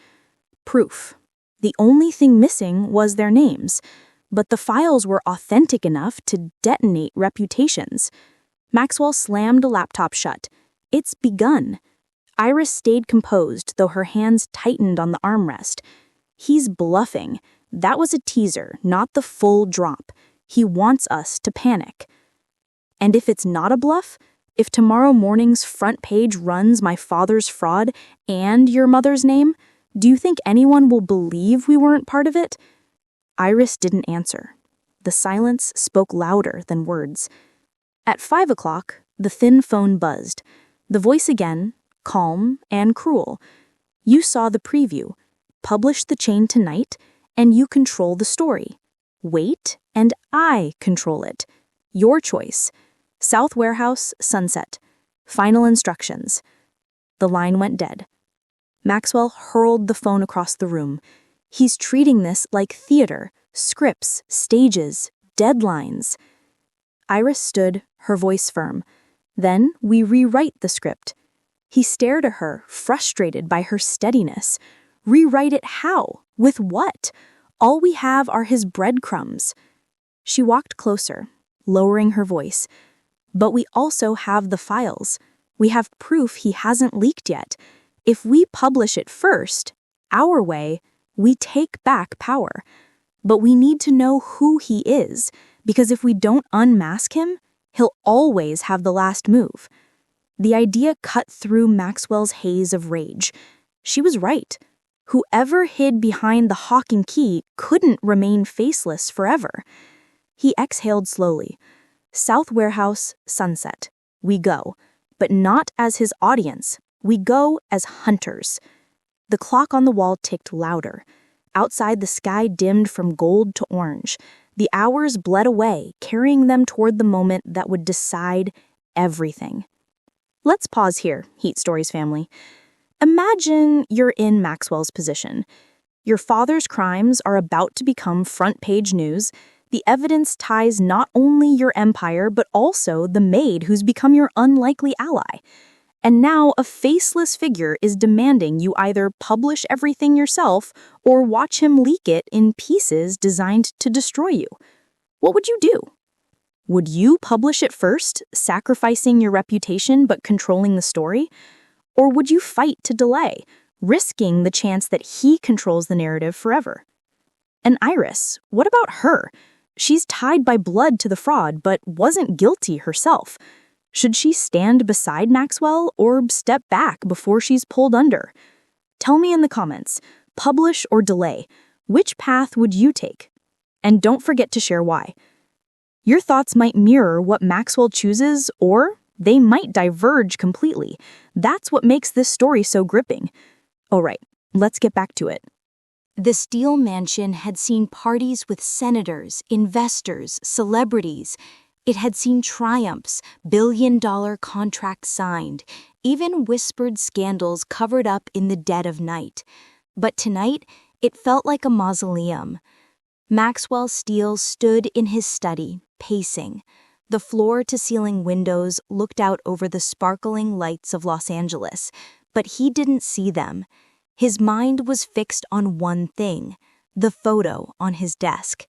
Proof. The only thing missing was their names, but the files were authentic enough to detonate reputations. Maxwell slammed a laptop shut. It's begun. Iris stayed composed, though her hands tightened on the armrest. He's bluffing. That was a teaser, not the full drop. He wants us to panic. And if it's not a bluff, if tomorrow morning's front page runs my father's fraud and your mother's name, do you think anyone will believe we weren't part of it? Iris didn't answer. The silence spoke louder than words. At 5 o'clock, the thin phone buzzed. The voice again, calm and cruel. You saw the preview. Publish the chain tonight, and you control the story. Wait, and I control it. Your choice. South Warehouse, sunset. Final instructions. The line went dead. Maxwell hurled the phone across the room. He's treating this like theater, scripts, stages, deadlines. Iris stood, her voice firm. Then we rewrite the script. He stared at her, frustrated by her steadiness. Rewrite it how? With what? All we have are his breadcrumbs. She walked closer, lowering her voice. But we also have the files. We have proof he hasn't leaked yet. If we publish it first, our way, we take back power. But we need to know who he is, because if we don't unmask him, he'll always have the last move. The idea cut through Maxwell's haze of rage. She was right. Whoever hid behind the Hawk and Key couldn't remain faceless forever. He exhaled slowly. South Warehouse, sunset. We go, but not as his audience. We go as hunters. The clock on the wall ticked louder. Outside, the sky dimmed from gold to orange. The hours bled away, carrying them toward the moment that would decide everything. Let's pause here, Heat Stories family. Imagine you're in Maxwell's position. Your father's crimes are about to become front-page news. The evidence ties not only your empire, but also the maid who's become your unlikely ally. And now a faceless figure is demanding you either publish everything yourself or watch him leak it in pieces designed to destroy you. What would you do? Would you publish it first, sacrificing your reputation but controlling the story? Or would you fight to delay, risking the chance that he controls the narrative forever? And Iris, what about her? She's tied by blood to the fraud, but wasn't guilty herself. Should she stand beside Maxwell or step back before she's pulled under? Tell me in the comments, publish or delay. Which path would you take? And don't forget to share why. Your thoughts might mirror what Maxwell chooses, or they might diverge completely. That's what makes this story so gripping. All right, let's get back to it. The Steel mansion had seen parties with senators, investors, celebrities. It had seen triumphs, billion-dollar contracts signed, even whispered scandals covered up in the dead of night. But tonight, it felt like a mausoleum. Maxwell Steel stood in his study, pacing. The floor-to-ceiling windows looked out over the sparkling lights of Los Angeles, but he didn't see them. His mind was fixed on one thing, the photo on his desk.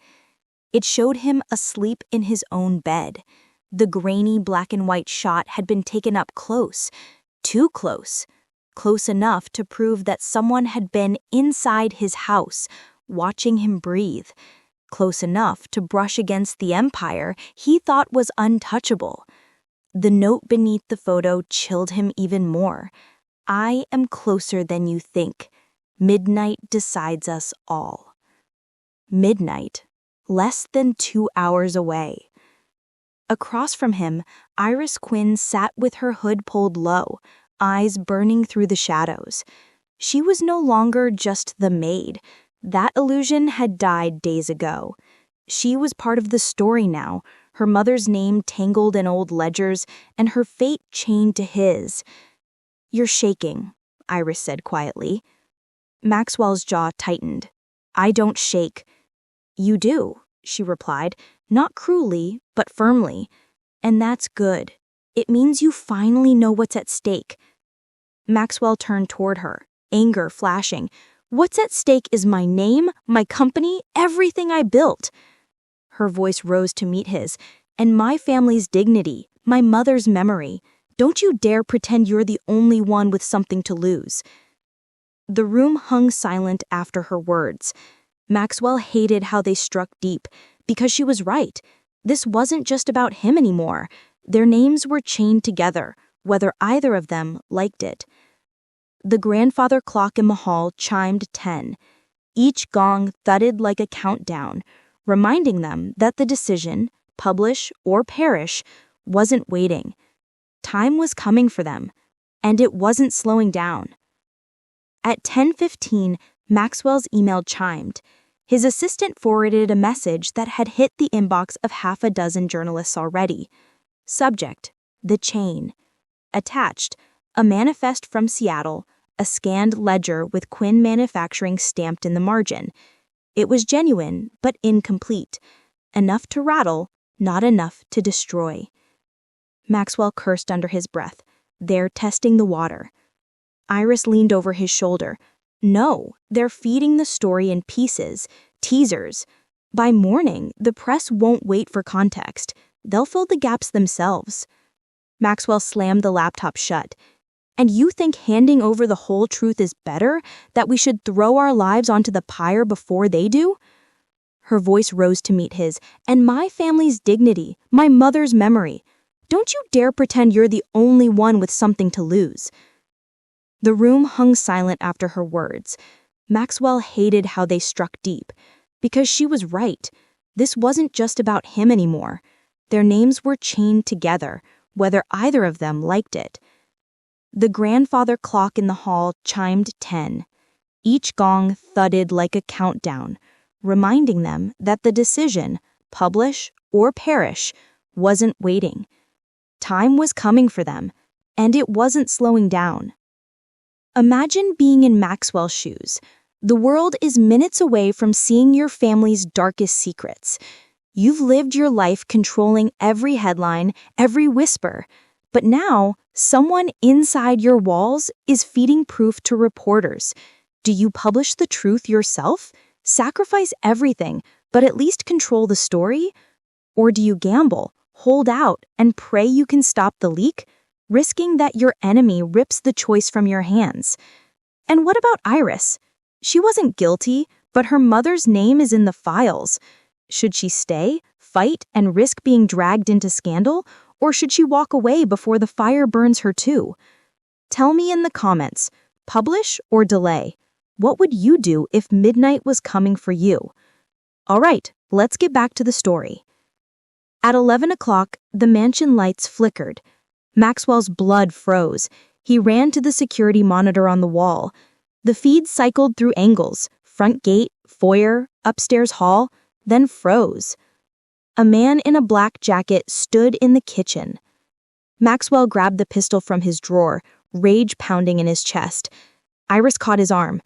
It showed him asleep in his own bed. The grainy black and white shot had been taken up close, too close, close enough to prove that someone had been inside his house, watching him breathe, close enough to brush against the empire he thought was untouchable. The note beneath the photo chilled him even more. I am closer than you think. Midnight decides us all. Midnight, less than 2 hours away. Across from him, Iris Quinn sat with her hood pulled low, eyes burning through the shadows. She was no longer just the maid. That illusion had died days ago. She was part of the story now, her mother's name tangled in old ledgers, and her fate chained to his. "You're shaking," Iris said quietly. Maxwell's jaw tightened. "I don't shake." "You do," she replied, not cruelly, but firmly. "And that's good. It means you finally know what's at stake." Maxwell turned toward her, anger flashing. "What's at stake is my name, my company, everything I built." Her voice rose to meet his. "And my family's dignity, my mother's memory. Don't you dare pretend you're the only one with something to lose." The room hung silent after her words. Maxwell hated how they struck deep, because she was right. This wasn't just about him anymore. Their names were chained together, whether either of them liked it. The grandfather clock in the hall chimed 10. Each gong thudded like a countdown, reminding them that the decision, publish or perish, wasn't waiting. Time was coming for them, and it wasn't slowing down. At 10:15, Maxwell's email chimed. His assistant forwarded a message that had hit the inbox of half a dozen journalists already. Subject: The Chain. Attached: a manifest from Seattle, a scanned ledger with Quinn Manufacturing stamped in the margin. It was genuine, but incomplete. Enough to rattle, not enough to destroy. Maxwell cursed under his breath. They're testing the water. Iris leaned over his shoulder. No, they're feeding the story in pieces, teasers. By morning, the press won't wait for context. They'll fill the gaps themselves. Maxwell slammed the laptop shut. "And you think handing over the whole truth is better? That we should throw our lives onto the pyre before they do?" Her voice rose to meet his. "And my family's dignity, my mother's memory. Don't you dare pretend you're the only one with something to lose." The room hung silent after her words. Maxwell hated how they struck deep, because she was right. This wasn't just about him anymore. Their names were chained together, whether either of them liked it. The grandfather clock in the hall chimed 10. Each gong thudded like a countdown, reminding them that the decision, publish or perish, wasn't waiting. Time was coming for them, and it wasn't slowing down. Imagine being in Maxwell's shoes. The world is minutes away from seeing your family's darkest secrets. You've lived your life controlling every headline, every whisper. But now, someone inside your walls is feeding proof to reporters. Do you publish the truth yourself? Sacrifice everything, but at least control the story? Or do you gamble, hold out, and pray you can stop the leak, risking that your enemy rips the choice from your hands? And what about Iris? She wasn't guilty, but her mother's name is in the files. Should she stay, fight, and risk being dragged into scandal, or should she walk away before the fire burns her too? Tell me in the comments, publish or delay? What would you do if midnight was coming for you? All right, let's get back to the story. At 11 o'clock, the mansion lights flickered. Maxwell's blood froze. He ran to the security monitor on the wall. The feed cycled through angles, front gate, foyer, upstairs hall, then froze. A man in a black jacket stood in the kitchen. Maxwell grabbed the pistol from his drawer, rage pounding in his chest. Iris caught his arm.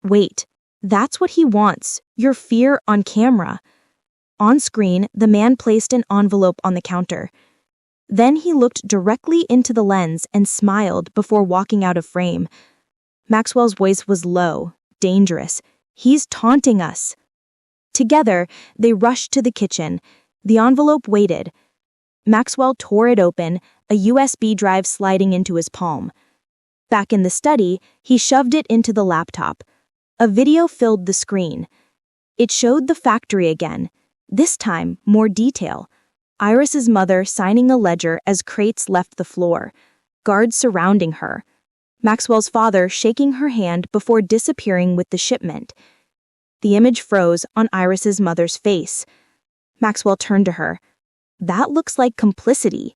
"Wait, that's what he wants, your fear on camera." On screen, the man placed an envelope on the counter. Then he looked directly into the lens and smiled before walking out of frame. Maxwell's voice was low, dangerous. "He's taunting us." Together, they rushed to the kitchen. The envelope waited. Maxwell tore it open, a USB drive sliding into his palm. Back in the study, he shoved it into the laptop. A video filled the screen. It showed the factory again, this time more detail. Iris's mother signing a ledger as crates left the floor, guards surrounding her. Maxwell's father shaking her hand before disappearing with the shipment. The image froze on Iris's mother's face. Maxwell turned to her. "That looks like complicity."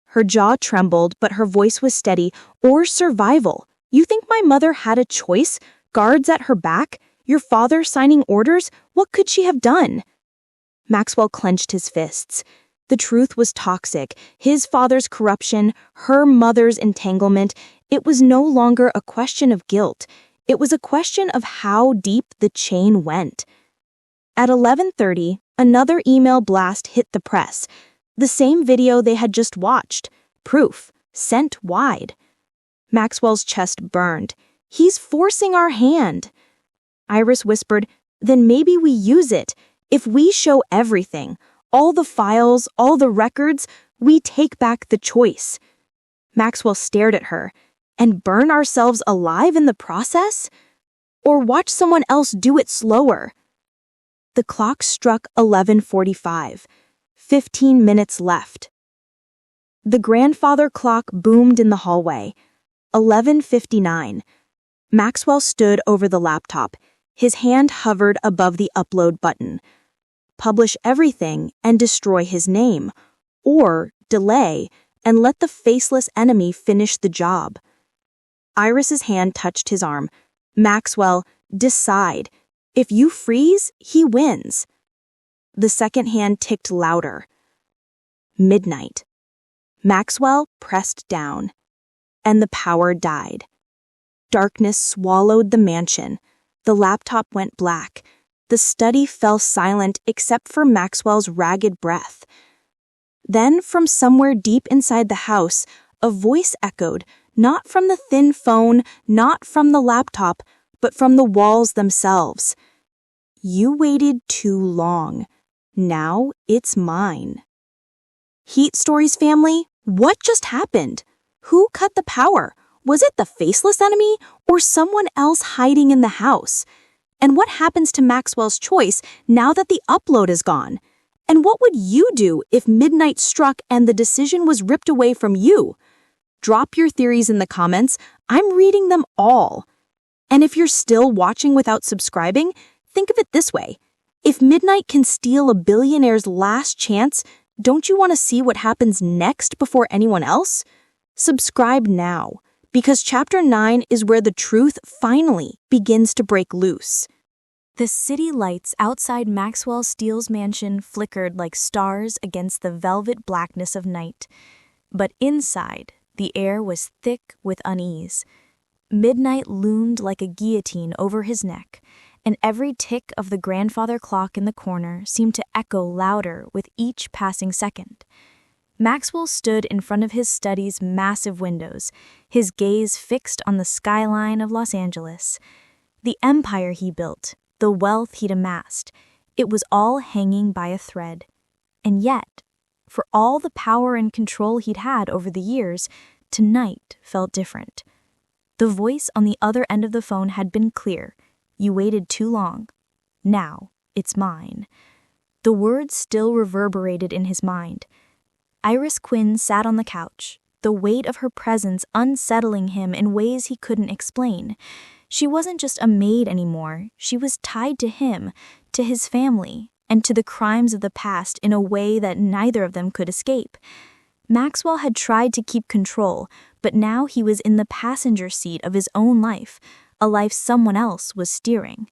Her jaw trembled, but her voice was steady. "Or survival. You think my mother had a choice? Guards at her back? Your father signing orders? What could she have done?" Maxwell clenched his fists. The truth was toxic. His father's corruption, her mother's entanglement. It was no longer a question of guilt. It was a question of how deep the chain went. At 11:30, another email blast hit the press. The same video they had just watched. Proof. Sent wide. Maxwell's chest burned. He's forcing our hand. Iris whispered, then maybe we use it. If we show everything, all the files, all the records, we take back the choice. Maxwell stared at her. And burn ourselves alive in the process? Or watch someone else do it slower? The clock struck 11:45. 15 minutes left. The grandfather clock boomed in the hallway. 11:59. Maxwell stood over the laptop. His hand hovered above the upload button. Publish everything and destroy his name. Or delay and let the faceless enemy finish the job. Iris's hand touched his arm. Maxwell, decide. If you freeze, he wins. The second hand ticked louder. Midnight. Maxwell pressed down, and the power died. Darkness swallowed the mansion. The laptop went black. The study fell silent except for Maxwell's ragged breath. Then, from somewhere deep inside the house, a voice echoed, not from the thin phone, not from the laptop, but from the walls themselves. You waited too long. Now it's mine. Heat Stories family, what just happened? Who cut the power? Was it the faceless enemy or someone else hiding in the house? And what happens to Maxwell's choice now that the upload is gone? And what would you do if midnight struck and the decision was ripped away from you? Drop your theories in the comments. I'm reading them all. And if you're still watching without subscribing, think of it this way. If midnight can steal a billionaire's last chance, don't you want to see what happens next before anyone else? Subscribe now, because Chapter 9 is where the truth finally begins to break loose. The city lights outside Maxwell Steel's mansion flickered like stars against the velvet blackness of night. But inside, the air was thick with unease. Midnight loomed like a guillotine over his neck, and every tick of the grandfather clock in the corner seemed to echo louder with each passing second. Maxwell stood in front of his study's massive windows, his gaze fixed on the skyline of Los Angeles. The empire he built, the wealth he'd amassed, it was all hanging by a thread. And yet, for all the power and control he'd had over the years, tonight felt different. The voice on the other end of the phone had been clear. You waited too long. Now it's mine. The words still reverberated in his mind. Iris Quinn sat on the couch, the weight of her presence unsettling him in ways he couldn't explain. She wasn't just a maid anymore. She was tied to him, to his family, and to the crimes of the past in a way that neither of them could escape. Maxwell had tried to keep control, but now he was in the passenger seat of his own life, a life someone else was steering.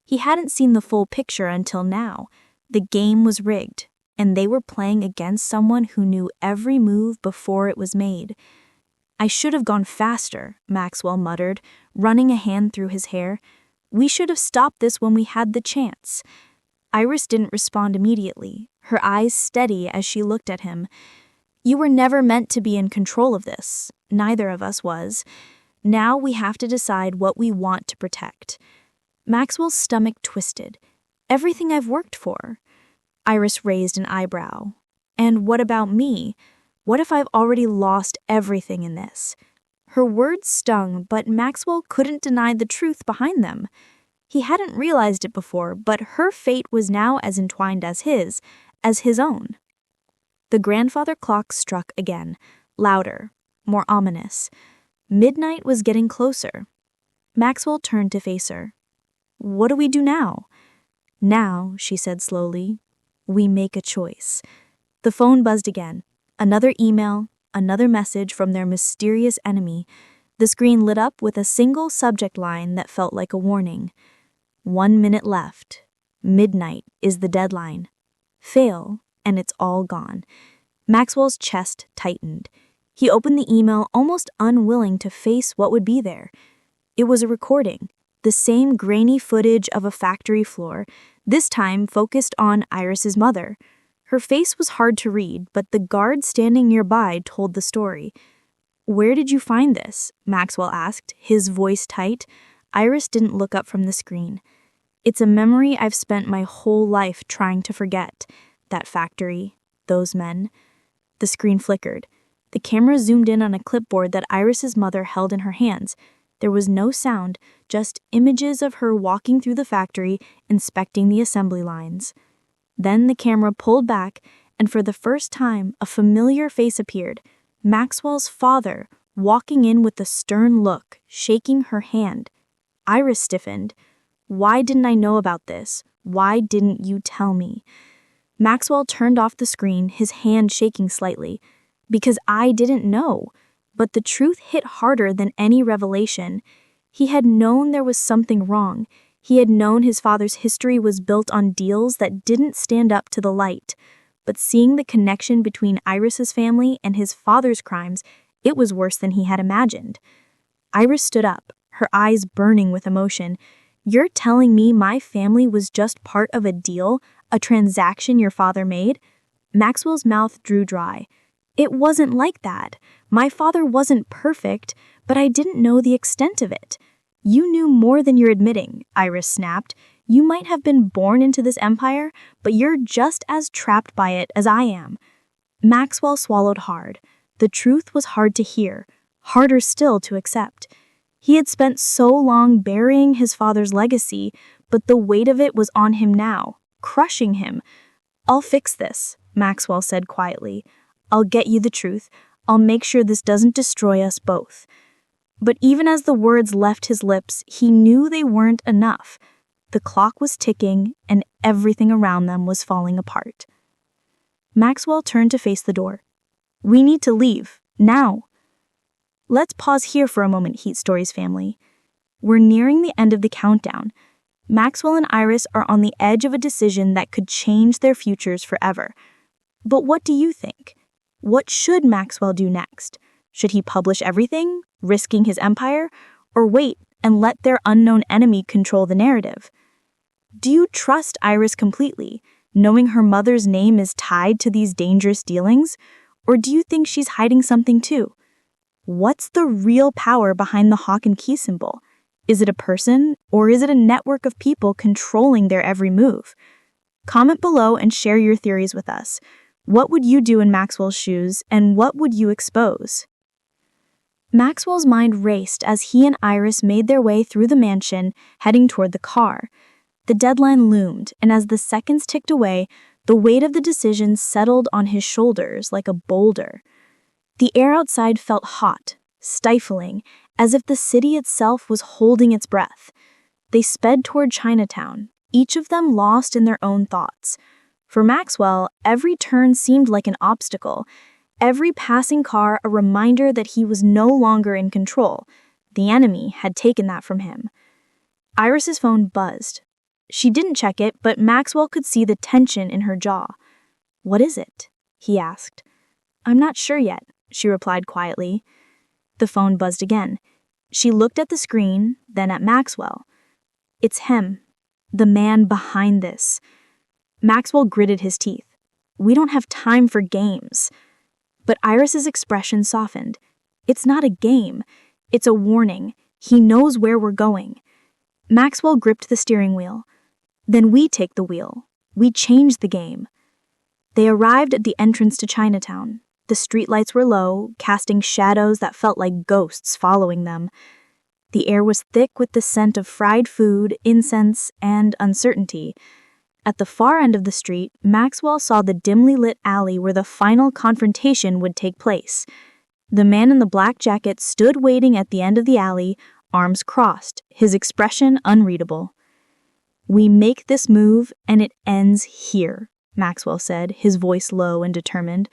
He hadn't seen the full picture until now. The game was rigged, and they were playing against someone who knew every move before it was made. I should have gone faster, Maxwell muttered, running a hand through his hair. We should have stopped this when we had the chance. Iris didn't respond immediately, her eyes steady as she looked at him. You were never meant to be in control of this. Neither of us was. Now we have to decide what we want to protect. Maxwell's stomach twisted. Everything I've worked for. Iris raised an eyebrow. And what about me? What if I've already lost everything in this? Her words stung, but Maxwell couldn't deny the truth behind them. He hadn't realized it before, but her fate was now as entwined as his own. The grandfather clock struck again, louder, more ominous. Midnight was getting closer. Maxwell turned to face her. What do we do now? Now, she said slowly, we make a choice. The phone buzzed again. Another email, another message from their mysterious enemy. The screen lit up with a single subject line that felt like a warning. 1 minute left. Midnight is the deadline. Fail, and it's all gone. Maxwell's chest tightened. He opened the email, almost unwilling to face what would be there. It was a recording, the same grainy footage of a factory floor, this time focused on Iris's mother. Her face was hard to read, but the guard standing nearby told the story. "Where did you find this?" Maxwell asked, his voice tight. Iris didn't look up from the screen. "It's a memory I've spent my whole life trying to forget. That factory, those men." The screen flickered. The camera zoomed in on a clipboard that Iris's mother held in her hands. There was no sound, just images of her walking through the factory, inspecting the assembly lines. Then the camera pulled back, and for the first time, a familiar face appeared. Maxwell's father, walking in with a stern look, shaking her hand. Iris stiffened. "Why didn't I know about this? Why didn't you tell me?" Maxwell turned off the screen, his hand shaking slightly. "Because I didn't know." But the truth hit harder than any revelation. He had known there was something wrong. He had known his father's history was built on deals that didn't stand up to the light. But seeing the connection between Iris's family and his father's crimes, it was worse than he had imagined. Iris stood up, her eyes burning with emotion. "You're telling me my family was just part of a deal, a transaction your father made?" Maxwell's mouth drew dry. "It wasn't like that. My father wasn't perfect, but I didn't know the extent of it." "You knew more than you're admitting," Iris snapped. "You might have been born into this empire, but you're just as trapped by it as I am." Maxwell swallowed hard. The truth was hard to hear, harder still to accept. He had spent so long burying his father's legacy, but the weight of it was on him now, crushing him. "I'll fix this," Maxwell said quietly. "I'll get you the truth. I'll make sure this doesn't destroy us both." But even as the words left his lips, he knew they weren't enough. The clock was ticking, and everything around them was falling apart. Maxwell turned to face the door. "We need to leave, now." Let's pause here for a moment, Heat Stories family. We're nearing the end of the countdown. Maxwell and Iris are on the edge of a decision that could change their futures forever. But what do you think? What should Maxwell do next? Should he publish everything, risking his empire, or wait and let their unknown enemy control the narrative? Do you trust Iris completely, knowing her mother's name is tied to these dangerous dealings? Or do you think she's hiding something too? What's the real power behind the hawk and key symbol? Is it a person, or is it a network of people controlling their every move? Comment below and share your theories with us. What would you do in Maxwell's shoes, and what would you expose? Maxwell's mind raced as he and Iris made their way through the mansion, heading toward the car. The deadline loomed, and as the seconds ticked away, the weight of the decision settled on his shoulders like a boulder. The air outside felt hot, stifling, as if the city itself was holding its breath. They sped toward Chinatown, each of them lost in their own thoughts. For Maxwell, every turn seemed like an obstacle, every passing car a reminder that he was no longer in control. The enemy had taken that from him. Iris's phone buzzed. She didn't check it, but Maxwell could see the tension in her jaw. "What is it?" he asked. "I'm not sure yet," she replied quietly. The phone buzzed again. She looked at the screen, then at Maxwell. "It's him, the man behind this." Maxwell gritted his teeth. "We don't have time for games." But Iris's expression softened. "It's not a game. It's a warning. He knows where we're going." Maxwell gripped the steering wheel. "Then we take the wheel. We change the game." They arrived at the entrance to Chinatown. The streetlights were low, casting shadows that felt like ghosts following them. The air was thick with the scent of fried food, incense, and uncertainty. At the far end of the street, Maxwell saw the dimly lit alley where the final confrontation would take place. The man in the black jacket stood waiting at the end of the alley, arms crossed, his expression unreadable. "We make this move, and it ends here," Maxwell said, his voice low and determined.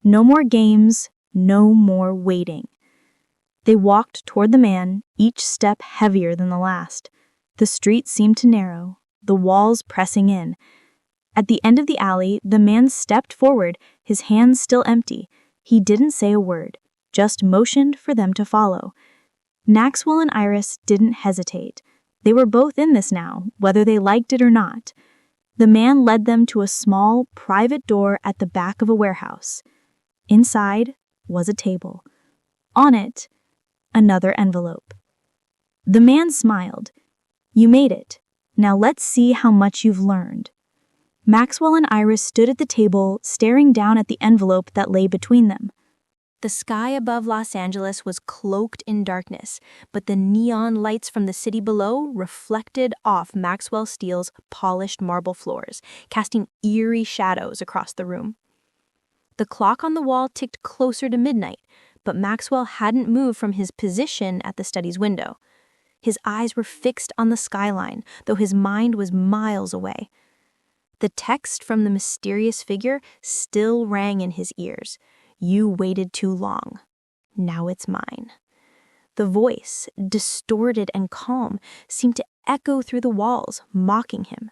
"No more games, no more waiting." They walked toward the man, each step heavier than the last. The street seemed to narrow, the walls pressing in. At the end of the alley, the man stepped forward, his hands still empty. He didn't say a word, just motioned for them to follow. Maxwell and Iris didn't hesitate. They were both in this now, whether they liked it or not. The man led them to a small, private door at the back of a warehouse. Inside was a table. On it, another envelope. The man smiled. "You made it. Now let's see how much you've learned." Maxwell and Iris stood at the table, staring down at the envelope that lay between them. The sky above Los Angeles was cloaked in darkness, but the neon lights from the city below reflected off Maxwell Steel's polished marble floors, casting eerie shadows across the room. The clock on the wall ticked closer to midnight, but Maxwell hadn't moved from his position at the study's window. His eyes were fixed on the skyline, though his mind was miles away. The text from the mysterious figure still rang in his ears. "You waited too long. Now it's mine." The voice, distorted and calm, seemed to echo through the walls, mocking him.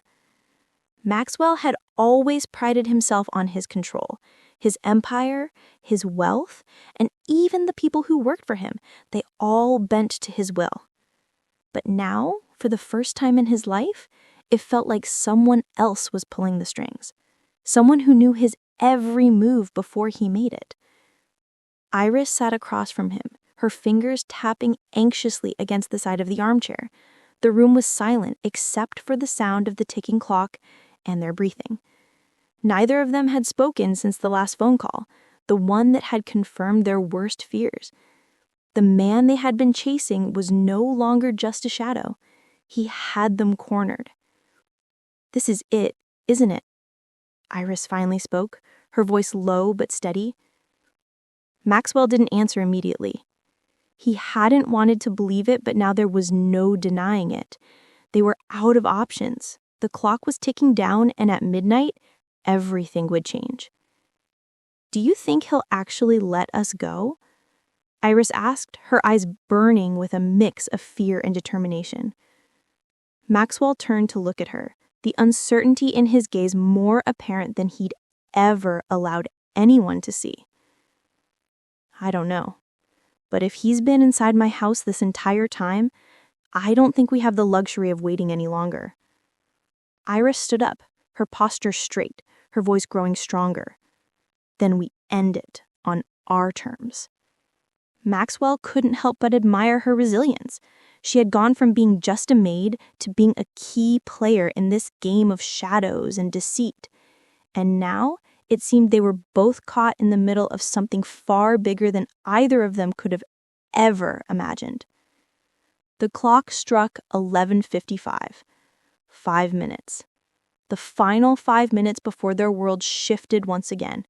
Maxwell had always prided himself on his control. His empire, his wealth, and even the people who worked for him, they all bent to his will. But now, for the first time in his life, it felt like someone else was pulling the strings. Someone who knew his every move before he made it. Iris sat across from him, her fingers tapping anxiously against the side of the armchair. The room was silent except for the sound of the ticking clock and their breathing. Neither of them had spoken since the last phone call, the one that had confirmed their worst fears. The man they had been chasing was no longer just a shadow. He had them cornered. "This is it, isn't it?" Iris finally spoke, her voice low but steady. Maxwell didn't answer immediately. He hadn't wanted to believe it, but now there was no denying it. They were out of options. The clock was ticking down, and at midnight, everything would change. "Do you think he'll actually let us go?" Iris asked, her eyes burning with a mix of fear and determination. Maxwell turned to look at her, the uncertainty in his gaze more apparent than he'd ever allowed anyone to see. "I don't know. But if he's been inside my house this entire time, I don't think we have the luxury of waiting any longer." Iris stood up, her posture straight, her voice growing stronger. "Then we end it on our terms." Maxwell couldn't help but admire her resilience. She had gone from being just a maid to being a key player in this game of shadows and deceit. And now it seemed they were both caught in the middle of something far bigger than either of them could have ever imagined. The clock struck 11:55. 5 minutes. The final 5 minutes before their world shifted once again.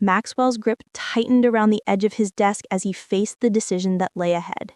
Maxwell's grip tightened around the edge of his desk as he faced the decision that lay ahead.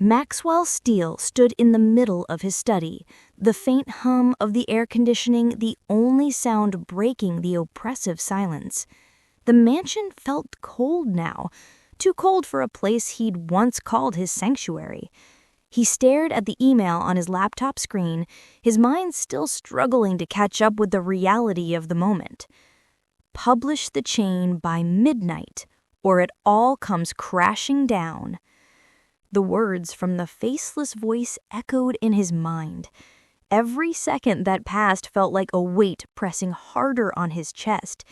Maxwell Steel stood in the middle of his study, the faint hum of the air conditioning the only sound breaking the oppressive silence. The mansion felt cold now, too cold for a place he'd once called his sanctuary. He stared at the email on his laptop screen, his mind still struggling to catch up with the reality of the moment. Publish the chain by midnight, or it all comes crashing down. The words from the faceless voice echoed in his mind. Every second that passed felt like a weight pressing harder on his chest.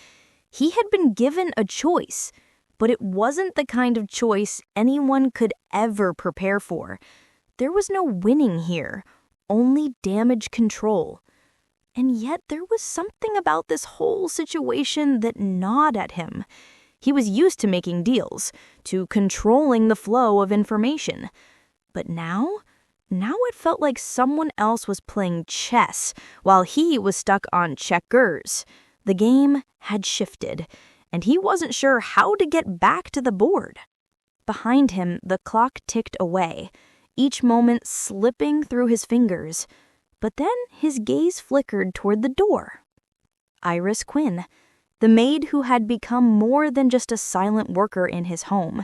He had been given a choice, but it wasn't the kind of choice anyone could ever prepare for. There was no winning here, only damage control. And yet there was something about this whole situation that gnawed at him. He was used to making deals, to controlling the flow of information. But now it felt like someone else was playing chess while he was stuck on checkers. The game had shifted, and he wasn't sure how to get back to the board. Behind him, the clock ticked away, each moment slipping through his fingers. But then his gaze flickered toward the door. Iris Quinn, the maid who had become more than just a silent worker in his home.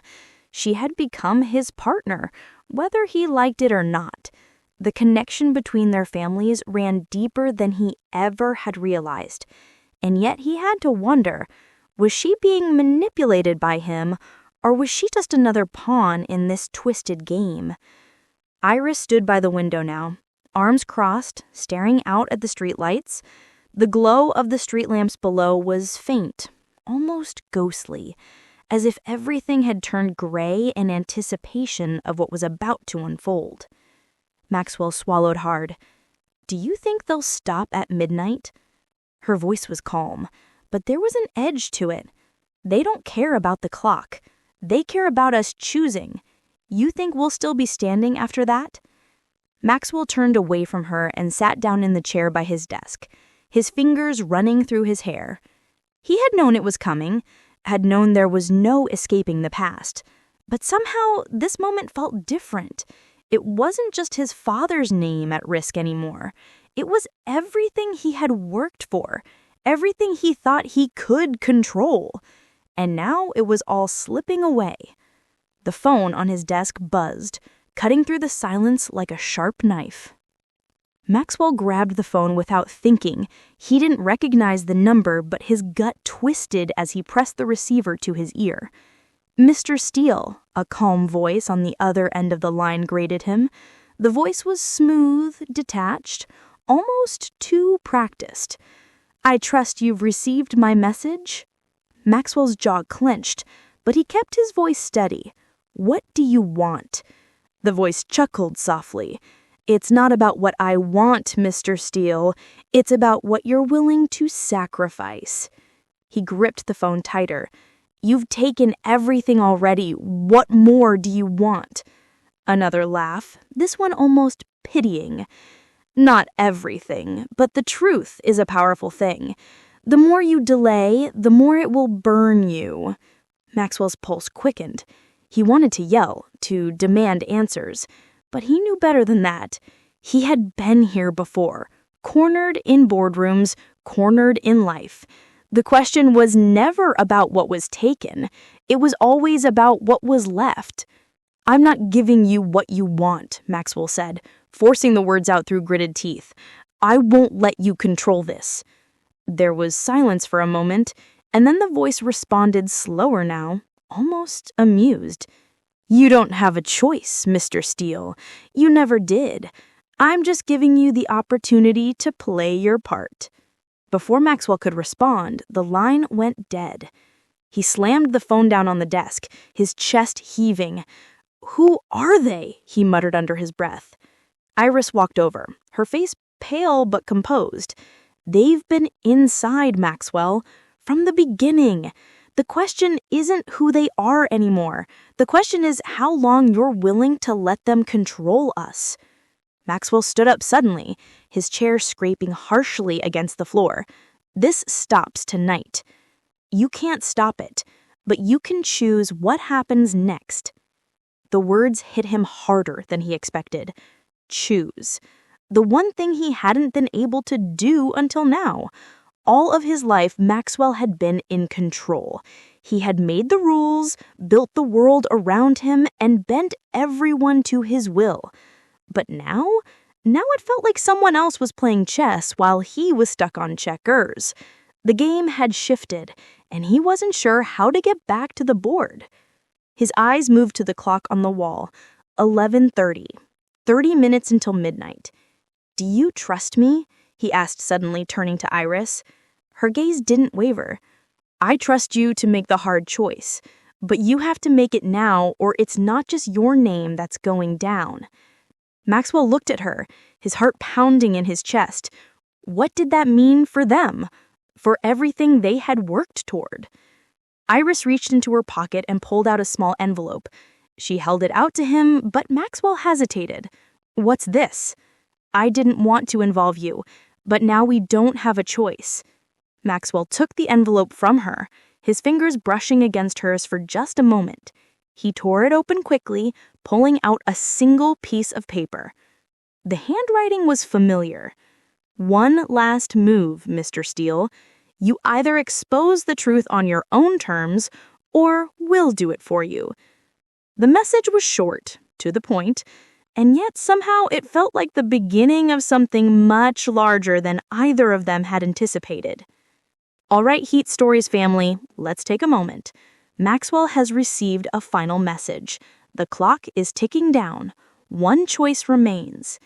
She had become his partner, whether he liked it or not. The connection between their families ran deeper than he ever had realized. And yet he had to wonder, was she being manipulated by him, or was she just another pawn in this twisted game? Iris stood by the window now, arms crossed, staring out at the streetlights. The glow of the street lamps below was faint, almost ghostly, as if everything had turned gray in anticipation of what was about to unfold. Maxwell swallowed hard. "Do you think they'll stop at midnight?" Her voice was calm, but there was an edge to it. "They don't care about the clock. They care about us choosing. You think we'll still be standing after that?" Maxwell turned away from her and sat down in the chair by his desk, his fingers running through his hair. He had known it was coming, had known there was no escaping the past. But somehow this moment felt different. It wasn't just his father's name at risk anymore. It was everything he had worked for, everything he thought he could control. And now it was all slipping away. The phone on his desk buzzed, cutting through the silence like a sharp knife. Maxwell grabbed the phone without thinking. He didn't recognize the number, but his gut twisted as he pressed the receiver to his ear. "Mr. Steel," a calm voice on the other end of the line greeted him. The voice was smooth, detached, almost too practiced. "I trust you've received my message?" Maxwell's jaw clenched, but he kept his voice steady. "What do you want?" The voice chuckled softly. "It's not about what I want, Mr. Steel. It's about what you're willing to sacrifice." He gripped the phone tighter. "You've taken everything already. What more do you want?" Another laugh, this one almost pitying. "Not everything, but the truth is a powerful thing. The more you delay, the more it will burn you." Maxwell's pulse quickened. He wanted to yell, to demand answers. But he knew better than that. He had been here before, cornered in boardrooms, cornered in life. The question was never about what was taken. It was always about what was left. "I'm not giving you what you want," Maxwell said, forcing the words out through gritted teeth. "I won't let you control this." There was silence for a moment, and then the voice responded slower now, almost amused. "You don't have a choice, Mr. Steel. You never did. I'm just giving you the opportunity to play your part." Before Maxwell could respond, the line went dead. He slammed the phone down on the desk, his chest heaving. "Who are they?" he muttered under his breath. Iris walked over, her face pale but composed. "They've been inside, Maxwell, from the beginning. The question isn't who they are anymore. The question is how long you're willing to let them control us." Maxwell stood up suddenly, his chair scraping harshly against the floor. "This stops tonight. You can't stop it, but you can choose what happens next." The words hit him harder than he expected. Choose. The one thing he hadn't been able to do until now. All of his life, Maxwell had been in control. He had made the rules, built the world around him, and bent everyone to his will. But now it felt like someone else was playing chess while he was stuck on checkers. The game had shifted, and he wasn't sure how to get back to the board. His eyes moved to the clock on the wall. 11:30. 30 minutes until midnight. "Do you trust me?" he asked suddenly, turning to Iris. Her gaze didn't waver. "I trust you to make the hard choice, but you have to make it now or it's not just your name that's going down." Maxwell looked at her, his heart pounding in his chest. What did that mean for them? For everything they had worked toward? Iris reached into her pocket and pulled out a small envelope. She held it out to him, but Maxwell hesitated. "What's this?" "I didn't want to involve you, but now we don't have a choice." Maxwell took the envelope from her, his fingers brushing against hers for just a moment. He tore it open quickly, pulling out a single piece of paper. The handwriting was familiar. "One last move, Mr. Steel. You either expose the truth on your own terms, or we'll do it for you." The message was short, to the point, and yet somehow it felt like the beginning of something much larger than either of them had anticipated. All right, Heat Stories family, let's take a moment. Maxwell has received a final message. The clock is ticking down. One choice remains.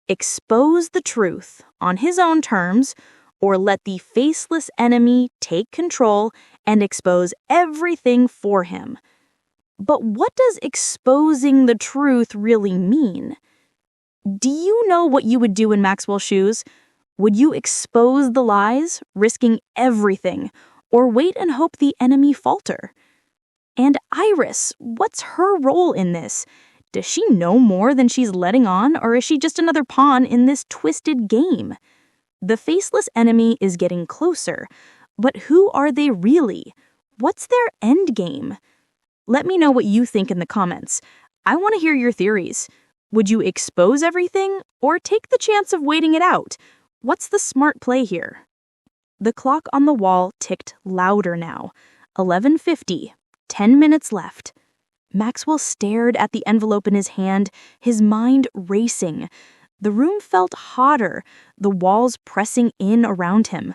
Expose the truth on his own terms, or let the faceless enemy take control and expose everything for him. But what does exposing the truth really mean? Do you know what you would do in Maxwell's shoes? Would you expose the lies, risking everything, or wait and hope the enemy falter? And Iris, what's her role in this? Does she know more than she's letting on, or is she just another pawn in this twisted game? The faceless enemy is getting closer, but who are they really? What's their end game? Let me know what you think in the comments. I want to hear your theories. Would you expose everything, or take the chance of waiting it out? What's the smart play here? The clock on the wall ticked louder now. 11:50. 10 minutes left. Maxwell stared at the envelope in his hand, his mind racing. The room felt hotter, the walls pressing in around him.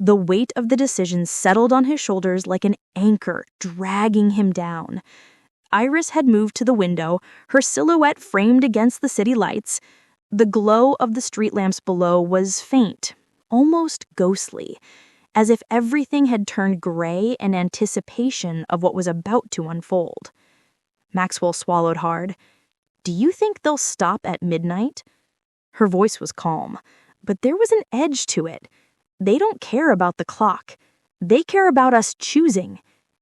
The weight of the decision settled on his shoulders like an anchor, dragging him down. Iris had moved to the window, her silhouette framed against the city lights. The glow of the street lamps below was faint, almost ghostly, as if everything had turned gray in anticipation of what was about to unfold. Maxwell swallowed hard. "Do you think they'll stop at midnight?" Her voice was calm, but there was an edge to it. "They don't care about the clock. They care about us choosing.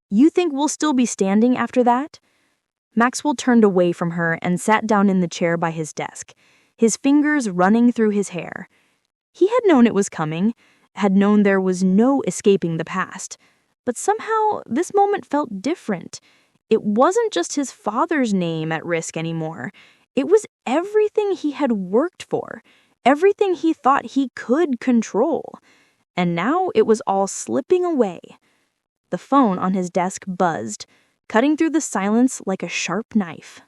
You think we'll still be standing after that?" Maxwell turned away from her and sat down in the chair by his desk, his fingers running through his hair. He had known it was coming, had known there was no escaping the past, but somehow this moment felt different. It wasn't just his father's name at risk anymore. It was everything he had worked for, everything he thought he could control. And now it was all slipping away. The phone on his desk buzzed, cutting through the silence like a sharp knife.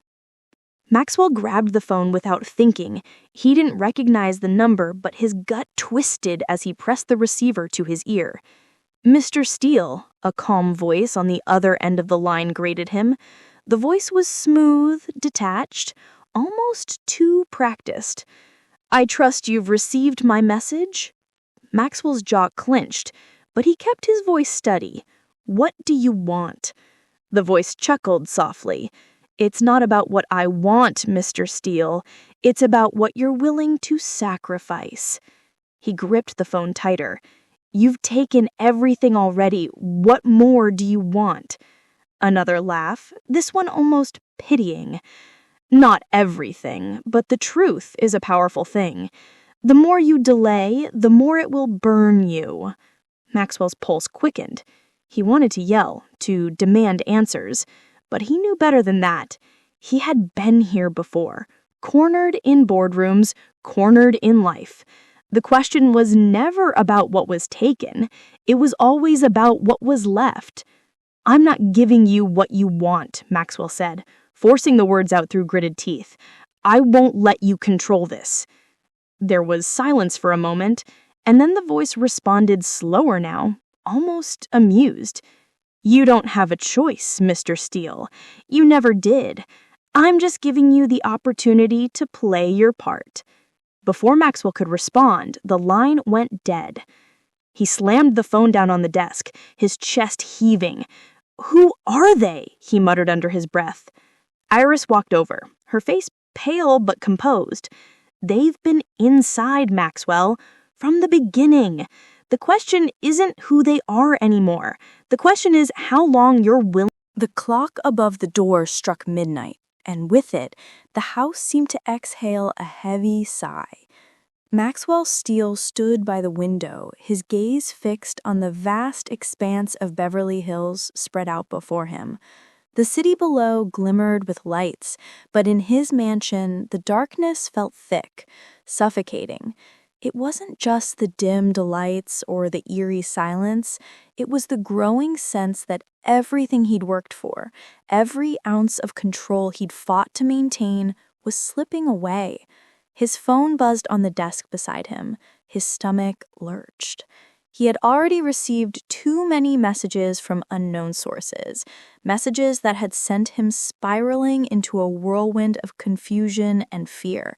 Maxwell grabbed the phone without thinking. He didn't recognize the number, but his gut twisted as he pressed the receiver to his ear. "Mr. Steel," a calm voice on the other end of the line greeted him. The voice was smooth, detached, almost too practiced. "I trust you've received my message?" Maxwell's jaw clenched, but he kept his voice steady. "What do you want?" The voice chuckled softly. "It's not about what I want, Mr. Steel. It's about what you're willing to sacrifice." He gripped the phone tighter. "You've taken everything already. What more do you want?" Another laugh, this one almost pitying. "Not everything, but the truth is a powerful thing. The more you delay, the more it will burn you." Maxwell's pulse quickened. He wanted to yell, to demand answers, but he knew better than that. He had been here before, cornered in boardrooms, cornered in life. The question was never about what was taken. It was always about what was left. "I'm not giving you what you want," Maxwell said, forcing the words out through gritted teeth. "I won't let you control this." There was silence for a moment, and then the voice responded slower now, almost amused. "You don't have a choice, Mr. Steel. You never did. I'm just giving you the opportunity to play your part." Before Maxwell could respond, the line went dead. He slammed the phone down on the desk, his chest heaving. "Who are they?" he muttered under his breath. Iris walked over, her face pale but composed. "They've been inside, Maxwell, from the beginning. The question isn't who they are anymore. The question is how long you're willing." The clock above the door struck midnight, and with it, the house seemed to exhale a heavy sigh. Maxwell Steel stood by the window, his gaze fixed on the vast expanse of Beverly Hills spread out before him. The city below glimmered with lights, but in his mansion, the darkness felt thick, suffocating. It wasn't just the dimmed lights or the eerie silence, it was the growing sense that everything he'd worked for, every ounce of control he'd fought to maintain, was slipping away. His phone buzzed on the desk beside him. His stomach lurched. He had already received too many messages from unknown sources, messages that had sent him spiraling into a whirlwind of confusion and fear.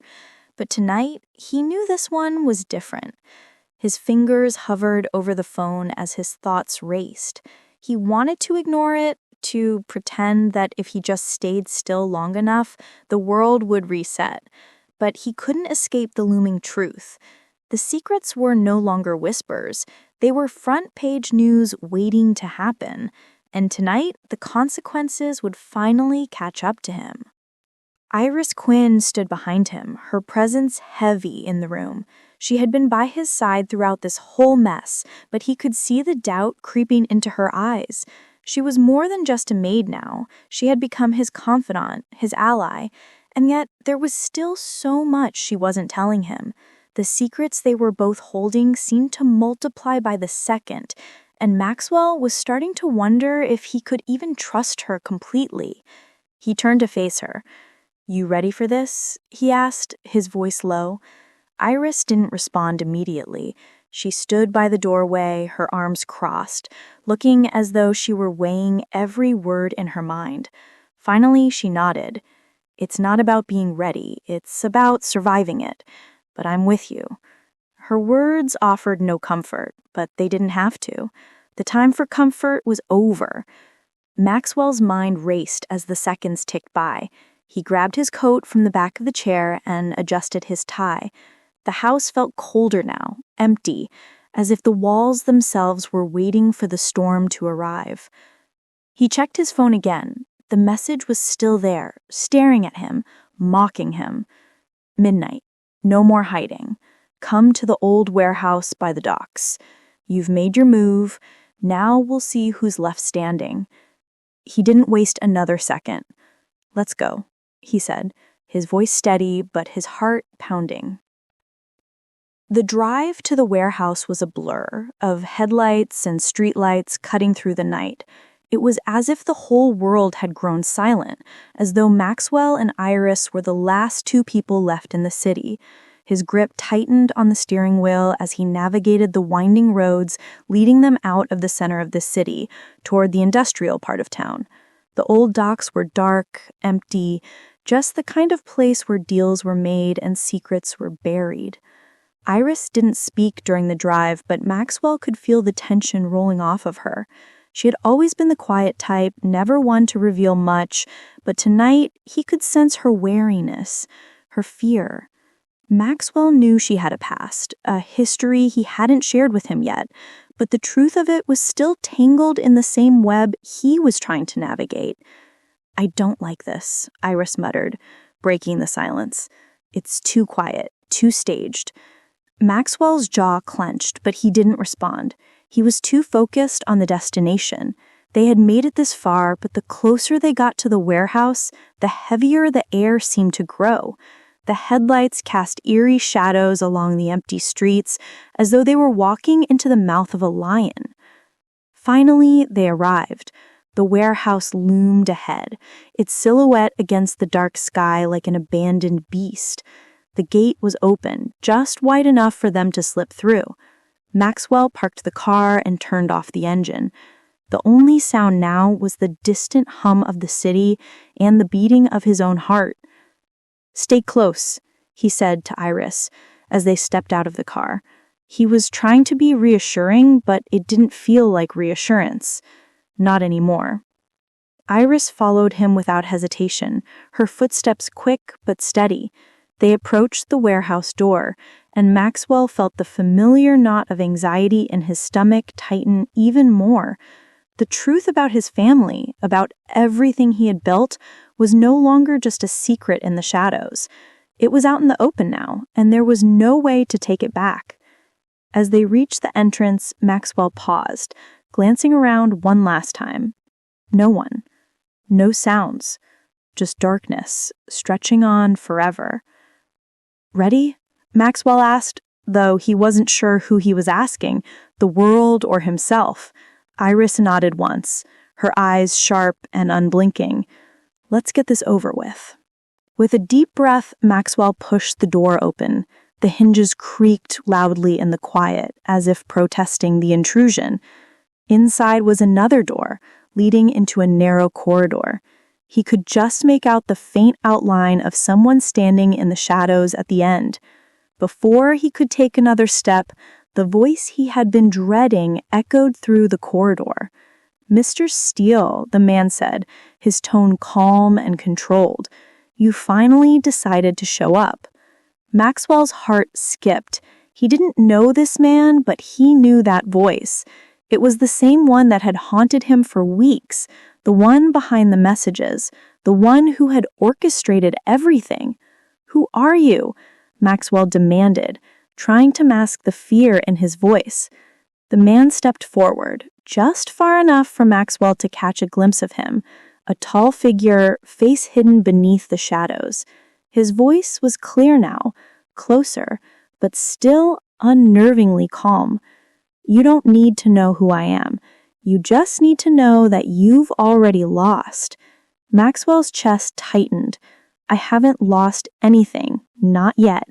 But tonight, he knew this one was different. His fingers hovered over the phone as his thoughts raced. He wanted to ignore it, to pretend that if he just stayed still long enough, the world would reset. But he couldn't escape the looming truth. The secrets were no longer whispers. They were front-page news waiting to happen. And tonight, the consequences would finally catch up to him. Iris Quinn stood behind him, her presence heavy in the room. She had been by his side throughout this whole mess, but he could see the doubt creeping into her eyes. She was more than just a maid now. She had become his confidant, his ally. And yet, there was still so much she wasn't telling him. The secrets they were both holding seemed to multiply by the second, and Maxwell was starting to wonder if he could even trust her completely. He turned to face her. "You ready for this?" he asked, his voice low. Iris didn't respond immediately. She stood by the doorway, her arms crossed, looking as though she were weighing every word in her mind. Finally, she nodded. "It's not about being ready, it's about surviving it. But I'm with you." Her words offered no comfort, but they didn't have to. The time for comfort was over. Maxwell's mind raced as the seconds ticked by. He grabbed his coat from the back of the chair and adjusted his tie. The house felt colder now, empty, as if the walls themselves were waiting for the storm to arrive. He checked his phone again. The message was still there, staring at him, mocking him. "Midnight. No more hiding. Come to the old warehouse by the docks. You've made your move. Now we'll see who's left standing." He didn't waste another second. "Let's go," he said, his voice steady but his heart pounding. The drive to the warehouse was a blur of headlights and streetlights cutting through the night. It was as if the whole world had grown silent, as though Maxwell and Iris were the last two people left in the city. His grip tightened on the steering wheel as he navigated the winding roads leading them out of the center of the city, toward the industrial part of town. The old docks were dark, empty, just the kind of place where deals were made and secrets were buried. Iris didn't speak during the drive, but Maxwell could feel the tension rolling off of her. She had always been the quiet type, never one to reveal much, but tonight he could sense her wariness, her fear. Maxwell knew she had a past, a history he hadn't shared with him yet, but the truth of it was still tangled in the same web he was trying to navigate. "I don't like this," Iris muttered, breaking the silence. "It's too quiet, too staged." Maxwell's jaw clenched, but he didn't respond. He was too focused on the destination. They had made it this far, but the closer they got to the warehouse, the heavier the air seemed to grow. The headlights cast eerie shadows along the empty streets, as though they were walking into the mouth of a lion. Finally, they arrived. The warehouse loomed ahead, its silhouette against the dark sky like an abandoned beast. The gate was open, just wide enough for them to slip through. Maxwell parked the car and turned off the engine. The only sound now was the distant hum of the city and the beating of his own heart. "Stay close," he said to Iris as they stepped out of the car. He was trying to be reassuring, but it didn't feel like reassurance. Not anymore. Iris followed him without hesitation, her footsteps quick but steady. They approached the warehouse door, and Maxwell felt the familiar knot of anxiety in his stomach tighten even more. The truth about his family, about everything he had built, was no longer just a secret in the shadows. It was out in the open now, and there was no way to take it back. As they reached the entrance, Maxwell paused, glancing around one last time. No one. No sounds. Just darkness, stretching on forever. "Ready?" Maxwell asked, though he wasn't sure who he was asking, the world or himself. Iris nodded once, her eyes sharp and unblinking. "Let's get this over with." With a deep breath, Maxwell pushed the door open. The hinges creaked loudly in the quiet, as if protesting the intrusion. Inside was another door, leading into a narrow corridor. He could just make out the faint outline of someone standing in the shadows at the end. Before he could take another step, the voice he had been dreading echoed through the corridor. "Mr. Steel," the man said, his tone calm and controlled. "You finally decided to show up." Maxwell's heart skipped. He didn't know this man, but he knew that voice. It was the same one that had haunted him for weeks, the one behind the messages, the one who had orchestrated everything. "Who are you?" Maxwell demanded, trying to mask the fear in his voice. The man stepped forward, just far enough for Maxwell to catch a glimpse of him, a tall figure, face hidden beneath the shadows. His voice was clear now, closer, but still unnervingly calm. "You don't need to know who I am. You just need to know that you've already lost." Maxwell's chest tightened. "I haven't lost anything, not yet."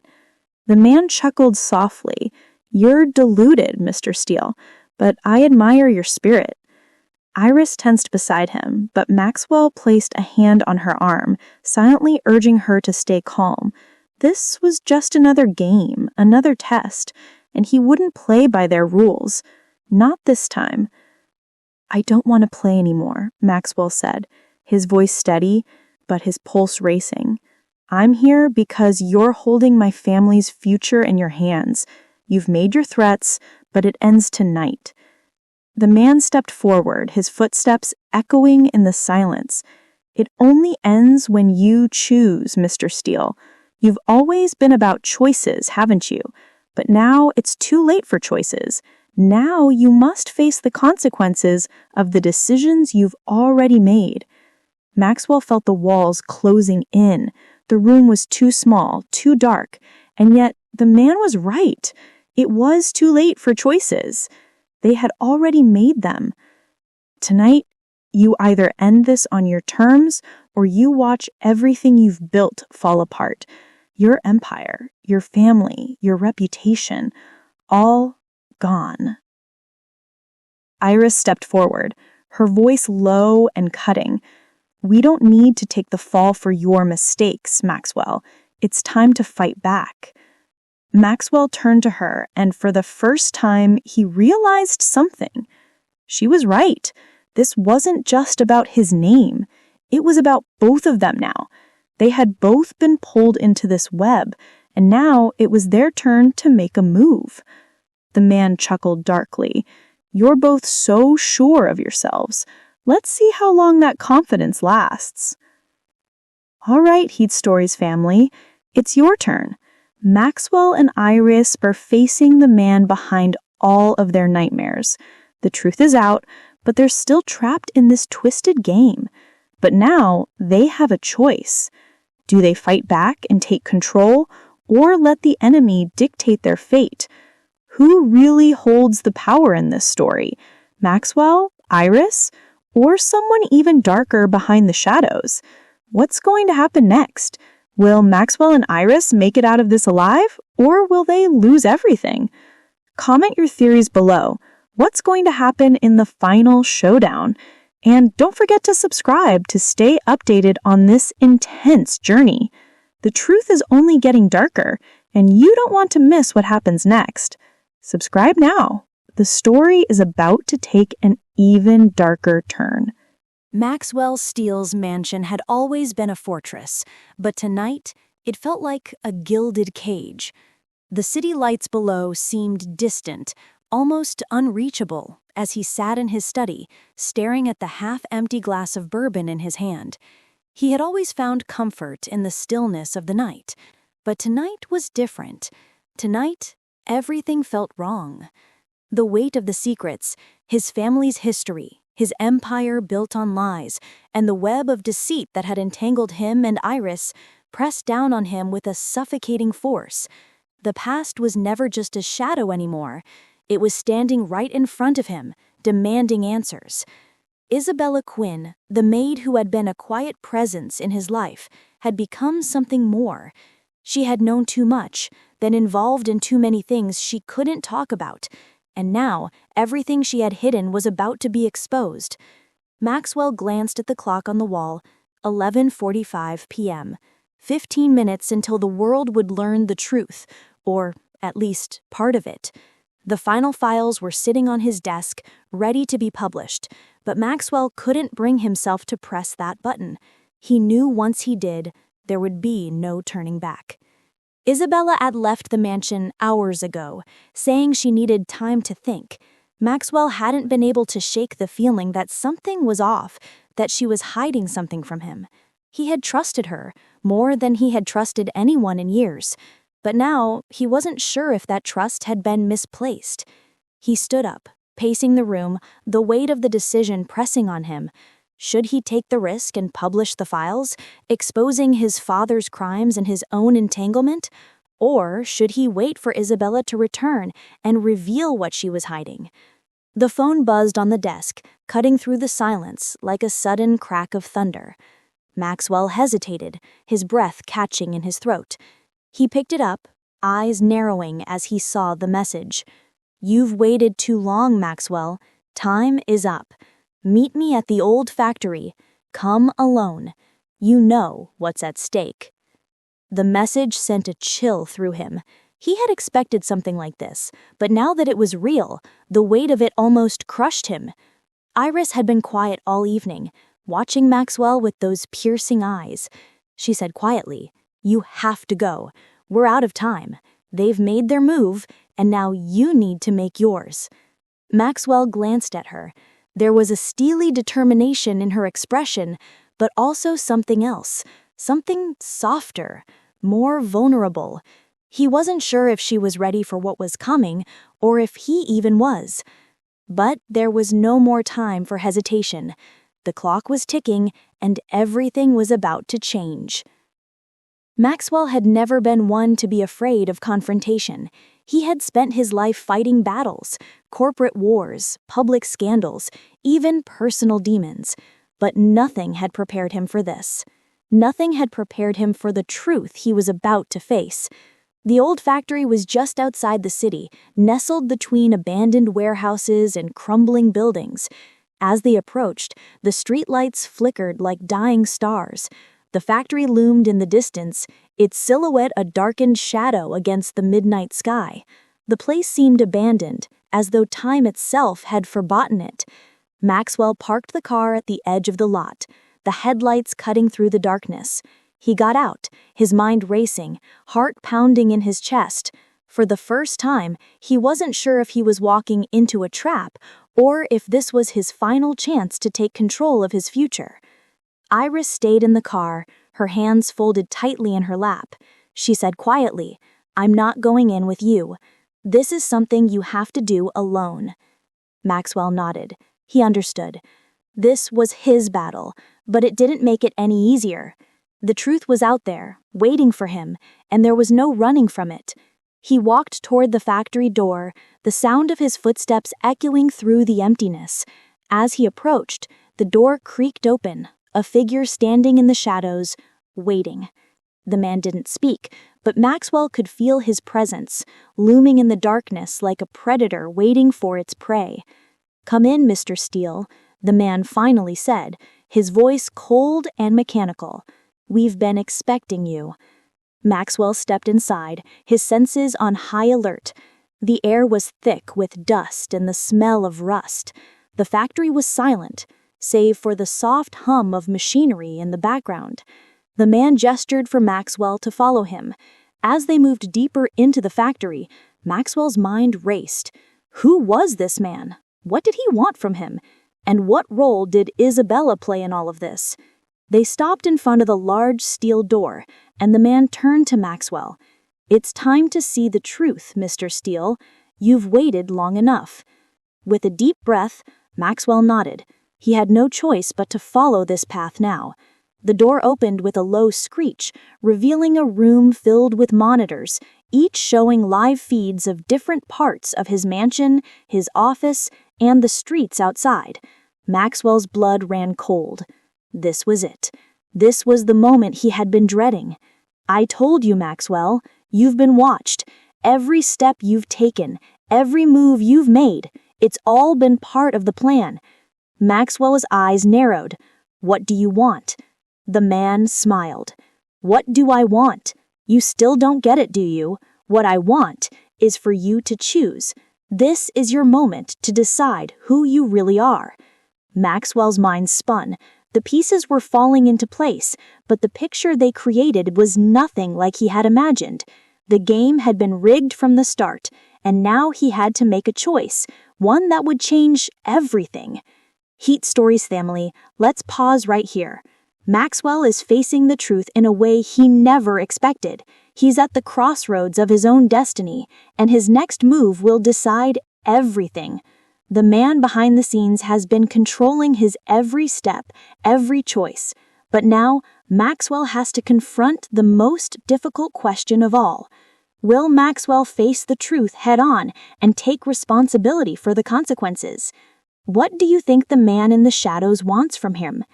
The man chuckled softly. "You're deluded, Mr. Steel, but I admire your spirit." Iris tensed beside him, but Maxwell placed a hand on her arm, silently urging her to stay calm. This was just another game, another test, and he wouldn't play by their rules. Not this time. "I don't want to play anymore," Maxwell said, his voice steady, but his pulse racing. "I'm here because you're holding my family's future in your hands. You've made your threats, but it ends tonight." The man stepped forward, his footsteps echoing in the silence. "It only ends when you choose, Mr. Steel. You've always been about choices, haven't you? But now it's too late for choices. Now you must face the consequences of the decisions you've already made." Maxwell felt the walls closing in. The room was too small, too dark, and yet the man was right. It was too late for choices. They had already made them. Tonight, you either end this on your terms or you watch everything you've built fall apart. Your empire, your family, your reputation, all gone. Iris stepped forward, her voice low and cutting. "We don't need to take the fall for your mistakes, Maxwell. It's time to fight back." Maxwell turned to her, and for the first time, he realized something. She was right. This wasn't just about his name. It was about both of them now. They had both been pulled into this web, and now it was their turn to make a move. The man chuckled darkly. "You're both so sure of yourselves. Let's see how long that confidence lasts." "All right, Heat Stories family, it's your turn." Maxwell and Iris were facing the man behind all of their nightmares. The truth is out, but they're still trapped in this twisted game. But now they have a choice. Do they fight back and take control, or let the enemy dictate their fate? Who really holds the power in this story? Maxwell, Iris, or someone even darker behind the shadows? What's going to happen next? Will Maxwell and Iris make it out of this alive, or will they lose everything? Comment your theories below. What's going to happen in the final showdown? And don't forget to subscribe to stay updated on this intense journey. The truth is only getting darker, and you don't want to miss what happens next. Subscribe now. The story is about to take an even darker turn. Maxwell Steel's mansion had always been a fortress, but tonight it felt like a gilded cage. The city lights below seemed distant, almost unreachable, as he sat in his study, staring at the half-empty glass of bourbon in his hand. He had always found comfort in the stillness of the night, but tonight was different. Tonight, everything felt wrong. The weight of the secrets, his family's history, his empire built on lies, and the web of deceit that had entangled him and Iris pressed down on him with a suffocating force. The past was never just a shadow anymore. It was standing right in front of him, demanding answers. Isabella Quinn, the maid who had been a quiet presence in his life, had become something more. She had known too much, been involved in too many things she couldn't talk about, and now everything she had hidden was about to be exposed. Maxwell glanced at the clock on the wall, 11:45 p.m., 15 minutes until the world would learn the truth, or at least part of it. The final files were sitting on his desk, ready to be published, but Maxwell couldn't bring himself to press that button. He knew once he did, there would be no turning back. Isabella had left the mansion hours ago, saying she needed time to think. Maxwell hadn't been able to shake the feeling that something was off, that she was hiding something from him. He had trusted her, more than he had trusted anyone in years. But now, he wasn't sure if that trust had been misplaced. He stood up, pacing the room, the weight of the decision pressing on him. Should he take the risk and publish the files, exposing his father's crimes and his own entanglement? Or should he wait for Isabella to return and reveal what she was hiding? The phone buzzed on the desk, cutting through the silence like a sudden crack of thunder. Maxwell hesitated, his breath catching in his throat. He picked it up, eyes narrowing as he saw the message. "You've waited too long, Maxwell. Time is up. Meet me at the old factory. Come alone. You know what's at stake." The message sent a chill through him. He had expected something like this, but now that it was real, the weight of it almost crushed him. Iris had been quiet all evening, watching Maxwell with those piercing eyes. She said quietly, "You have to go. We're out of time. They've made their move, and now you need to make yours." Maxwell glanced at her. There was a steely determination in her expression, but also something else, something softer, more vulnerable. He wasn't sure if she was ready for what was coming, or if he even was. But there was no more time for hesitation. The clock was ticking, and everything was about to change. Maxwell had never been one to be afraid of confrontation. He had spent his life fighting battles, corporate wars, public scandals, even personal demons. But nothing had prepared him for this. Nothing had prepared him for the truth he was about to face. The old factory was just outside the city, nestled between abandoned warehouses and crumbling buildings. As they approached, the streetlights flickered like dying stars. The factory loomed in the distance, its silhouette a darkened shadow against the midnight sky. The place seemed abandoned, as though time itself had forgotten it. Maxwell parked the car at the edge of the lot, the headlights cutting through the darkness. He got out, his mind racing, heart pounding in his chest. For the first time, he wasn't sure if he was walking into a trap or if this was his final chance to take control of his future. Iris stayed in the car, her hands folded tightly in her lap. She said quietly, "I'm not going in with you. This is something you have to do alone." Maxwell nodded. He understood. This was his battle, but it didn't make it any easier. The truth was out there, waiting for him, and there was no running from it. He walked toward the factory door, the sound of his footsteps echoing through the emptiness. As he approached, the door creaked open, a figure standing in the shadows, waiting. The man didn't speak, but Maxwell could feel his presence, looming in the darkness like a predator waiting for its prey. "Come in, Mr. Steel," the man finally said, his voice cold and mechanical. "We've been expecting you." Maxwell stepped inside, his senses on high alert. The air was thick with dust and the smell of rust. The factory was silent, save for the soft hum of machinery in the background. The man gestured for Maxwell to follow him. As they moved deeper into the factory, Maxwell's mind raced. Who was this man? What did he want from him? And what role did Isabella play in all of this? They stopped in front of the large steel door, and the man turned to Maxwell. "It's time to see the truth, Mr. Steel. You've waited long enough." With a deep breath, Maxwell nodded. He had no choice but to follow this path now. The door opened with a low screech, revealing a room filled with monitors, each showing live feeds of different parts of his mansion, his office, and the streets outside. Maxwell's blood ran cold. This was it. This was the moment he had been dreading. "I told you, Maxwell. You've been watched. Every step you've taken, every move you've made, it's all been part of the plan." Maxwell's eyes narrowed. "What do you want?" The man smiled. "What do I want? You still don't get it, do you? What I want is for you to choose. This is your moment to decide who you really are." Maxwell's mind spun. The pieces were falling into place, but the picture they created was nothing like he had imagined. The game had been rigged from the start, and now he had to make a choice, one that would change everything. Heat Stories family, let's pause right here. Maxwell is facing the truth in a way he never expected. He's at the crossroads of his own destiny, and his next move will decide everything. The man behind the scenes has been controlling his every step, every choice. But now, Maxwell has to confront the most difficult question of all. Will Maxwell face the truth head-on and take responsibility for the consequences? What do you think the man in the shadows wants from him?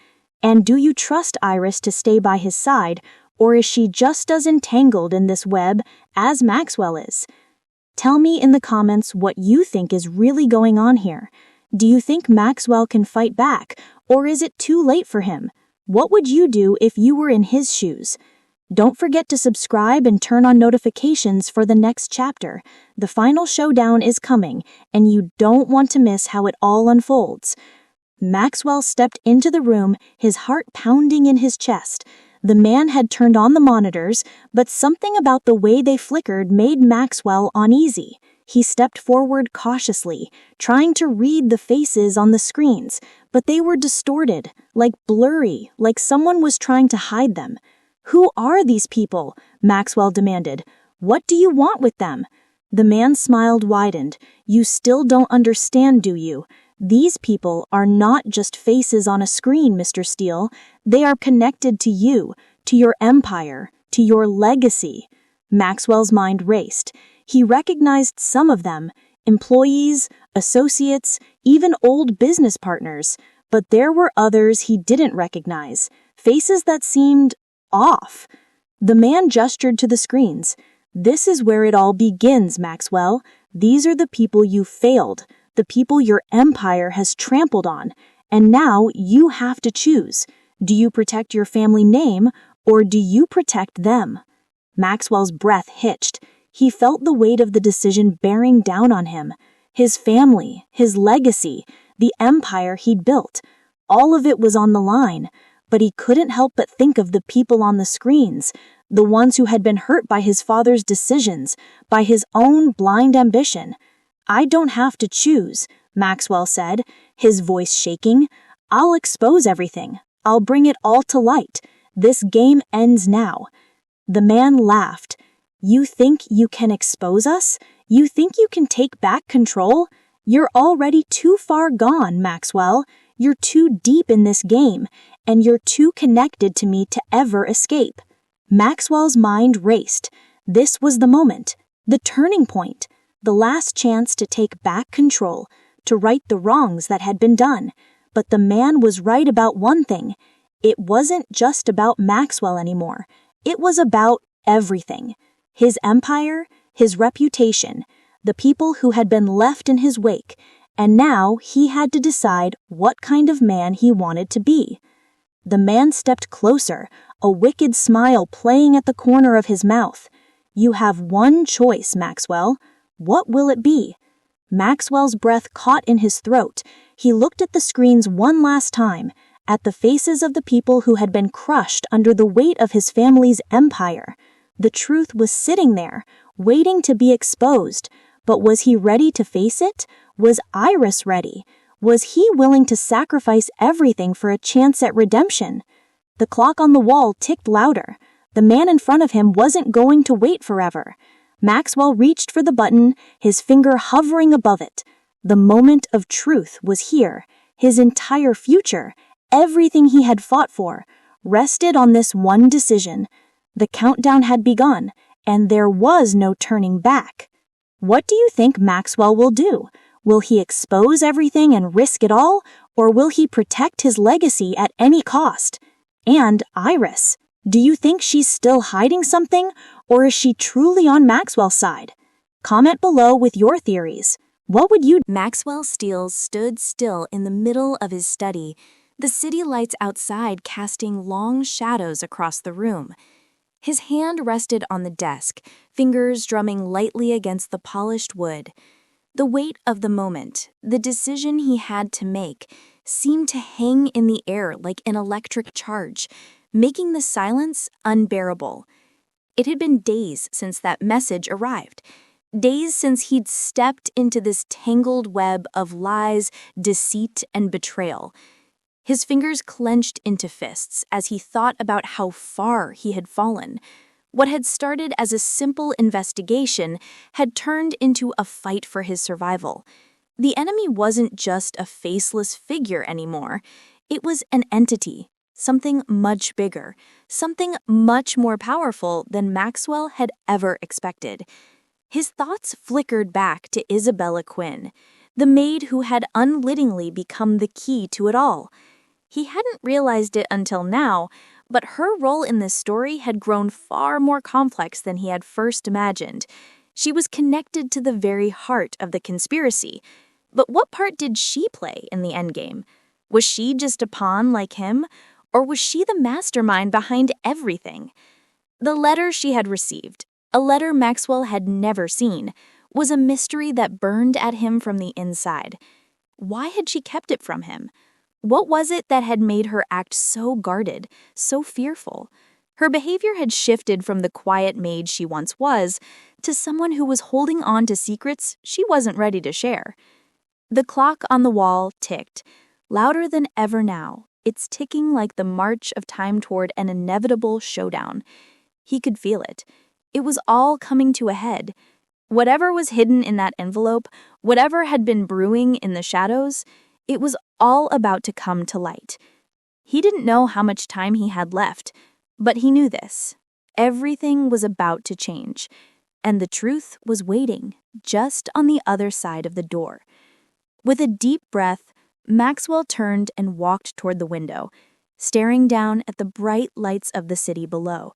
And do you trust Iris to stay by his side, or is she just as entangled in this web as Maxwell is? Tell me in the comments what you think is really going on here. Do you think Maxwell can fight back, or is it too late for him? What would you do if you were in his shoes? Don't forget to subscribe and turn on notifications for the next chapter. The final showdown is coming, and you don't want to miss how it all unfolds. Maxwell stepped into the room, his heart pounding in his chest. The man had turned on the monitors, but something about the way they flickered made Maxwell uneasy. He stepped forward cautiously, trying to read the faces on the screens, but they were distorted, like blurry, like someone was trying to hide them. "Who are these people?" Maxwell demanded. "What do you want with them?" The man's smile widened. "You still don't understand, do you? These people are not just faces on a screen, Mr. Steel. They are connected to you, to your empire, to your legacy." Maxwell's mind raced. He recognized some of them, employees, associates, even old business partners, but there were others he didn't recognize, faces that seemed off. The man gestured to the screens. "This is where it all begins, Maxwell. These are the people you failed, the people your empire has trampled on, and now you have to choose. Do you protect your family name, or do you protect them?" Maxwell's breath hitched. He felt the weight of the decision bearing down on him. His family, his legacy, the empire he'd built. All of it was on the line, but he couldn't help but think of the people on the screens, the ones who had been hurt by his father's decisions, by his own blind ambition. "I don't have to choose," Maxwell said, his voice shaking. "I'll expose everything. I'll bring it all to light. This game ends now." The man laughed. "You think you can expose us? You think you can take back control? You're already too far gone, Maxwell. You're too deep in this game, and you're too connected to me to ever escape." Maxwell's mind raced. This was the moment, the turning point, the last chance to take back control, to right the wrongs that had been done. But the man was right about one thing. It wasn't just about Maxwell anymore. It was about everything. His empire, his reputation, the people who had been left in his wake, and now he had to decide what kind of man he wanted to be. The man stepped closer, a wicked smile playing at the corner of his mouth. "You have one choice, Maxwell. What will it be?" Maxwell's breath caught in his throat. He looked at the screens one last time, at the faces of the people who had been crushed under the weight of his family's empire. The truth was sitting there, waiting to be exposed. But was he ready to face it? Was Iris ready? Was he willing to sacrifice everything for a chance at redemption? The clock on the wall ticked louder. The man in front of him wasn't going to wait forever. Maxwell reached for the button, his finger hovering above it. The moment of truth was here. His entire future, everything he had fought for, rested on this one decision. The countdown had begun, and there was no turning back. What do you think Maxwell will do? Will he expose everything and risk it all, or will he protect his legacy at any cost? And Iris, do you think she's still hiding something, or is she truly on Maxwell's side? Comment below with your theories. What would you do? Maxwell Steel stood still in the middle of his study, the city lights outside casting long shadows across the room. His hand rested on the desk, fingers drumming lightly against the polished wood. The weight of the moment, the decision he had to make, seemed to hang in the air like an electric charge, making the silence unbearable. It had been days since that message arrived, days since he'd stepped into this tangled web of lies, deceit, and betrayal. His fingers clenched into fists as he thought about how far he had fallen. What had started as a simple investigation had turned into a fight for his survival. The enemy wasn't just a faceless figure anymore. It was an entity, something much bigger, something much more powerful than Maxwell had ever expected. His thoughts flickered back to Isabella Quinn, the maid who had unwittingly become the key to it all. He hadn't realized it until now, but her role in this story had grown far more complex than he had first imagined. She was connected to the very heart of the conspiracy. But what part did she play in the endgame? Was she just a pawn like him, or was she the mastermind behind everything? The letter she had received, a letter Maxwell had never seen, was a mystery that burned at him from the inside. Why had she kept it from him? What was it that had made her act so guarded, so fearful? Her behavior had shifted from the quiet maid she once was to someone who was holding on to secrets she wasn't ready to share. The clock on the wall ticked, louder than ever now, its ticking like the march of time toward an inevitable showdown. He could feel it. It was all coming to a head. Whatever was hidden in that envelope, whatever had been brewing in the shadows, it was all about to come to light. He didn't know how much time he had left, but he knew this. Everything was about to change, and the truth was waiting just on the other side of the door. With a deep breath, Maxwell turned and walked toward the window, staring down at the bright lights of the city below.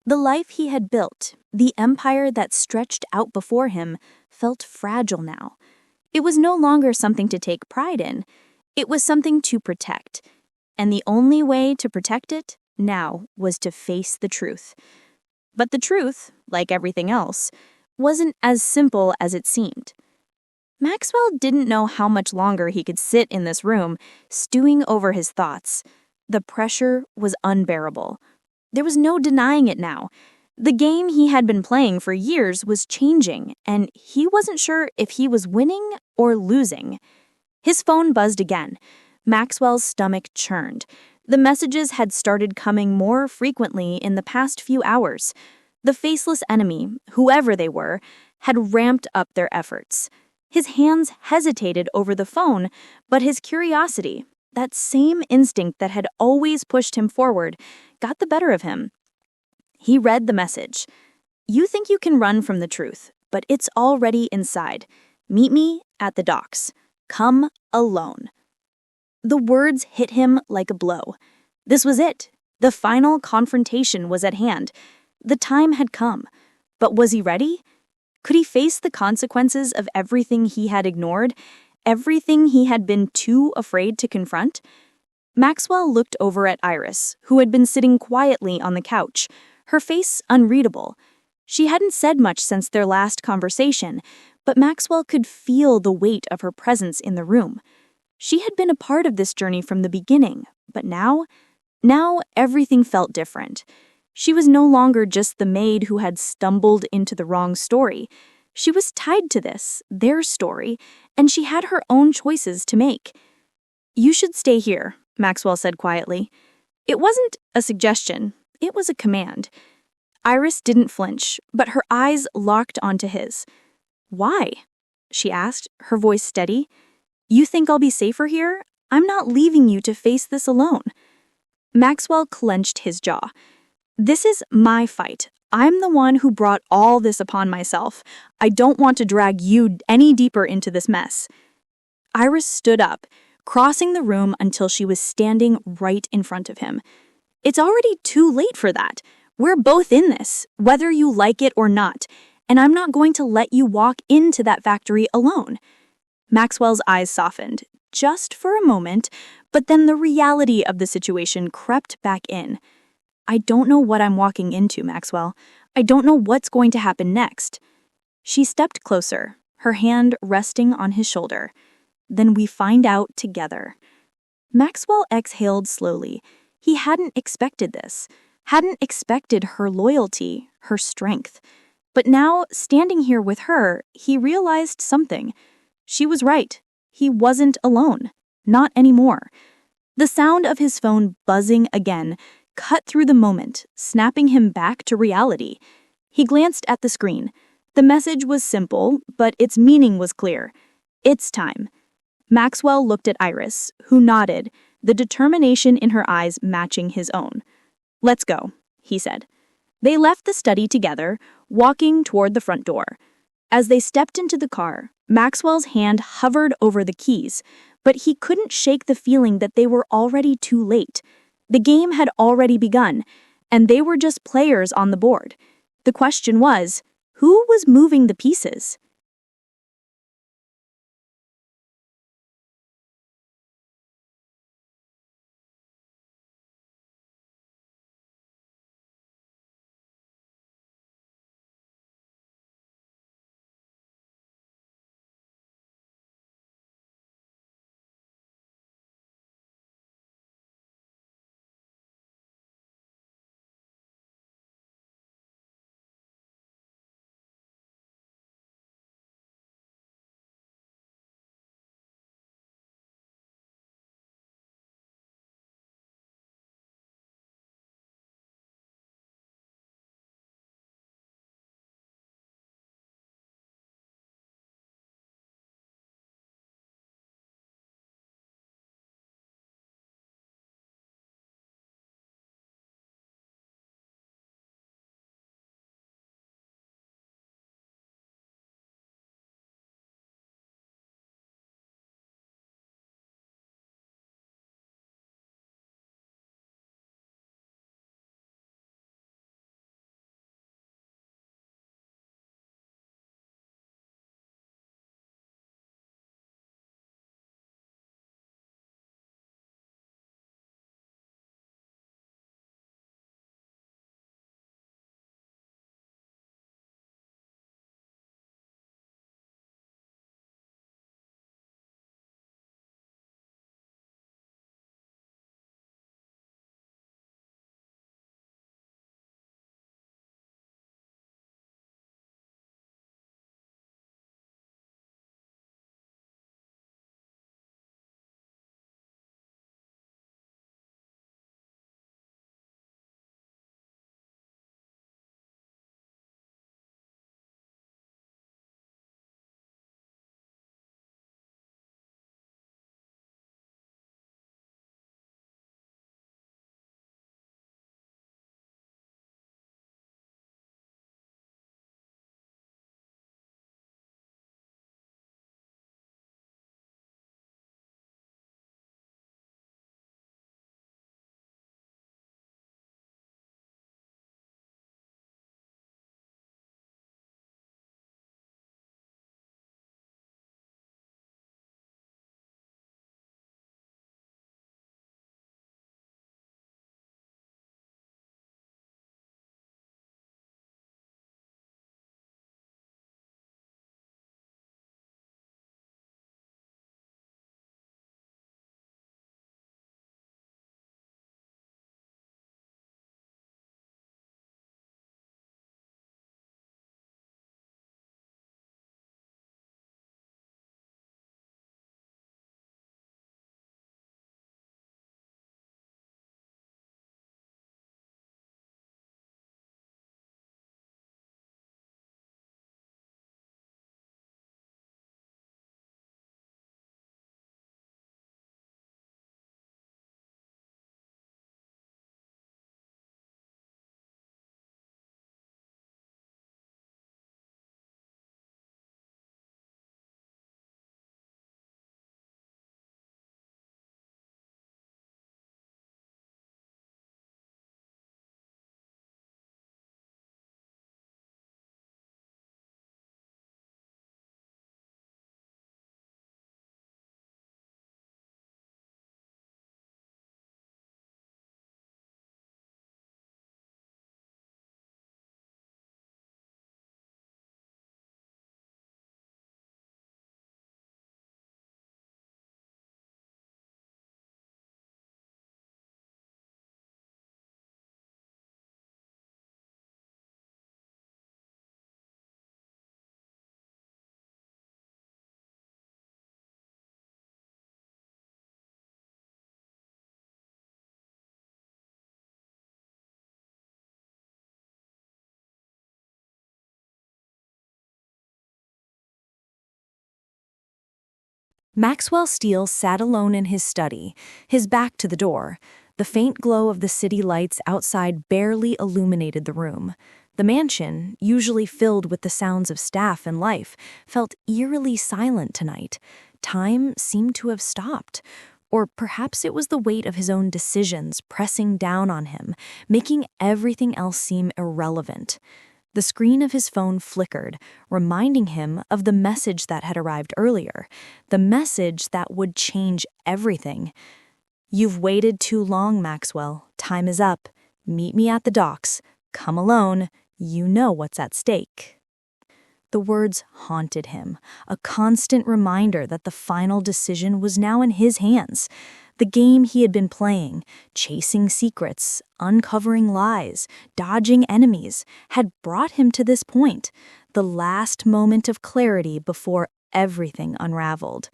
The life he had built, the empire that stretched out before him, felt fragile now. It was no longer something to take pride in. It was something to protect. And the only way to protect it now was to face the truth. But the truth, like everything else, wasn't as simple as it seemed. Maxwell didn't know how much longer he could sit in this room, stewing over his thoughts. The pressure was unbearable. There was no denying it now. The game he had been playing for years was changing, and he wasn't sure if he was winning or losing. His phone buzzed again. Maxwell's stomach churned. The messages had started coming more frequently in the past few hours. The faceless enemy, whoever they were, had ramped up their efforts. His hands hesitated over the phone, but his curiosity, that same instinct that had always pushed him forward, got the better of him. He read the message. "You think you can run from the truth, but it's already inside. Meet me at the docks. Come alone." The words hit him like a blow. This was it. The final confrontation was at hand. The time had come. But was he ready? Could he face the consequences of everything he had ignored, everything he had been too afraid to confront? Maxwell looked over at Iris, who had been sitting quietly on the couch, her face unreadable. She hadn't said much since their last conversation, but Maxwell could feel the weight of her presence in the room. She had been a part of this journey from the beginning, but now everything felt different. She was no longer just the maid who had stumbled into the wrong story. She was tied to this, their story, and she had her own choices to make. "You should stay here," Maxwell said quietly. It wasn't a suggestion, it was a command. Iris didn't flinch, but her eyes locked onto his. "Why?" she asked, her voice steady. "You think I'll be safer here? I'm not leaving you to face this alone." Maxwell clenched his jaw. "This is my fight. I'm the one who brought all this upon myself. I don't want to drag you any deeper into this mess." Iris stood up, crossing the room until she was standing right in front of him. "It's already too late for that. We're both in this, whether you like it or not, and I'm not going to let you walk into that factory alone." Maxwell's eyes softened, just for a moment, but then the reality of the situation crept back in. "I don't know what I'm walking into, Maxwell. I don't know what's going to happen next." She stepped closer, her hand resting on his shoulder. "Then we find out together." Maxwell exhaled slowly. He hadn't expected this, hadn't expected her loyalty, her strength. But now, standing here with her, he realized something. She was right. He wasn't alone. Not anymore. The sound of his phone buzzing again cut through the moment, snapping him back to reality. He glanced at the screen. The message was simple, but its meaning was clear. It's time. Maxwell looked at Iris, who nodded, the determination in her eyes matching his own. "Let's go," he said. They left the study together, walking toward the front door. As they stepped into the car, Maxwell's hand hovered over the keys, but he couldn't shake the feeling that they were already too late. The game had already begun, and they were just players on the board. The question was, who was moving the pieces? Maxwell Steel sat alone in his study, his back to the door. The faint glow of the city lights outside barely illuminated the room. The mansion, usually filled with the sounds of staff and life, felt eerily silent tonight. Time seemed to have stopped. Or perhaps it was the weight of his own decisions pressing down on him, making everything else seem irrelevant. The screen of his phone flickered, reminding him of the message that had arrived earlier, the message that would change everything. "You've waited too long, Maxwell. Time is up. Meet me at the docks. Come alone. You know what's at stake." The words haunted him, a constant reminder that the final decision was now in his hands. The game he had been playing, chasing secrets, uncovering lies, dodging enemies, had brought him to this point, the last moment of clarity before everything unraveled.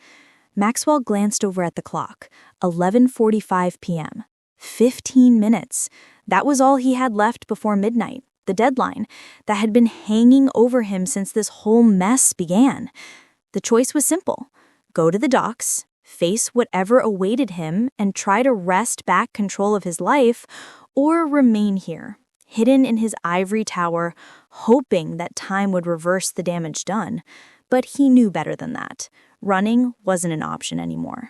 Maxwell glanced over at the clock, 11:45 p.m. 15 minutes. That was all he had left before midnight, the deadline that had been hanging over him since this whole mess began. The choice was simple: go to the docks, face whatever awaited him, and try to wrest back control of his life, or remain here, hidden in his ivory tower, hoping that time would reverse the damage done. But he knew better than that. Running wasn't an option anymore.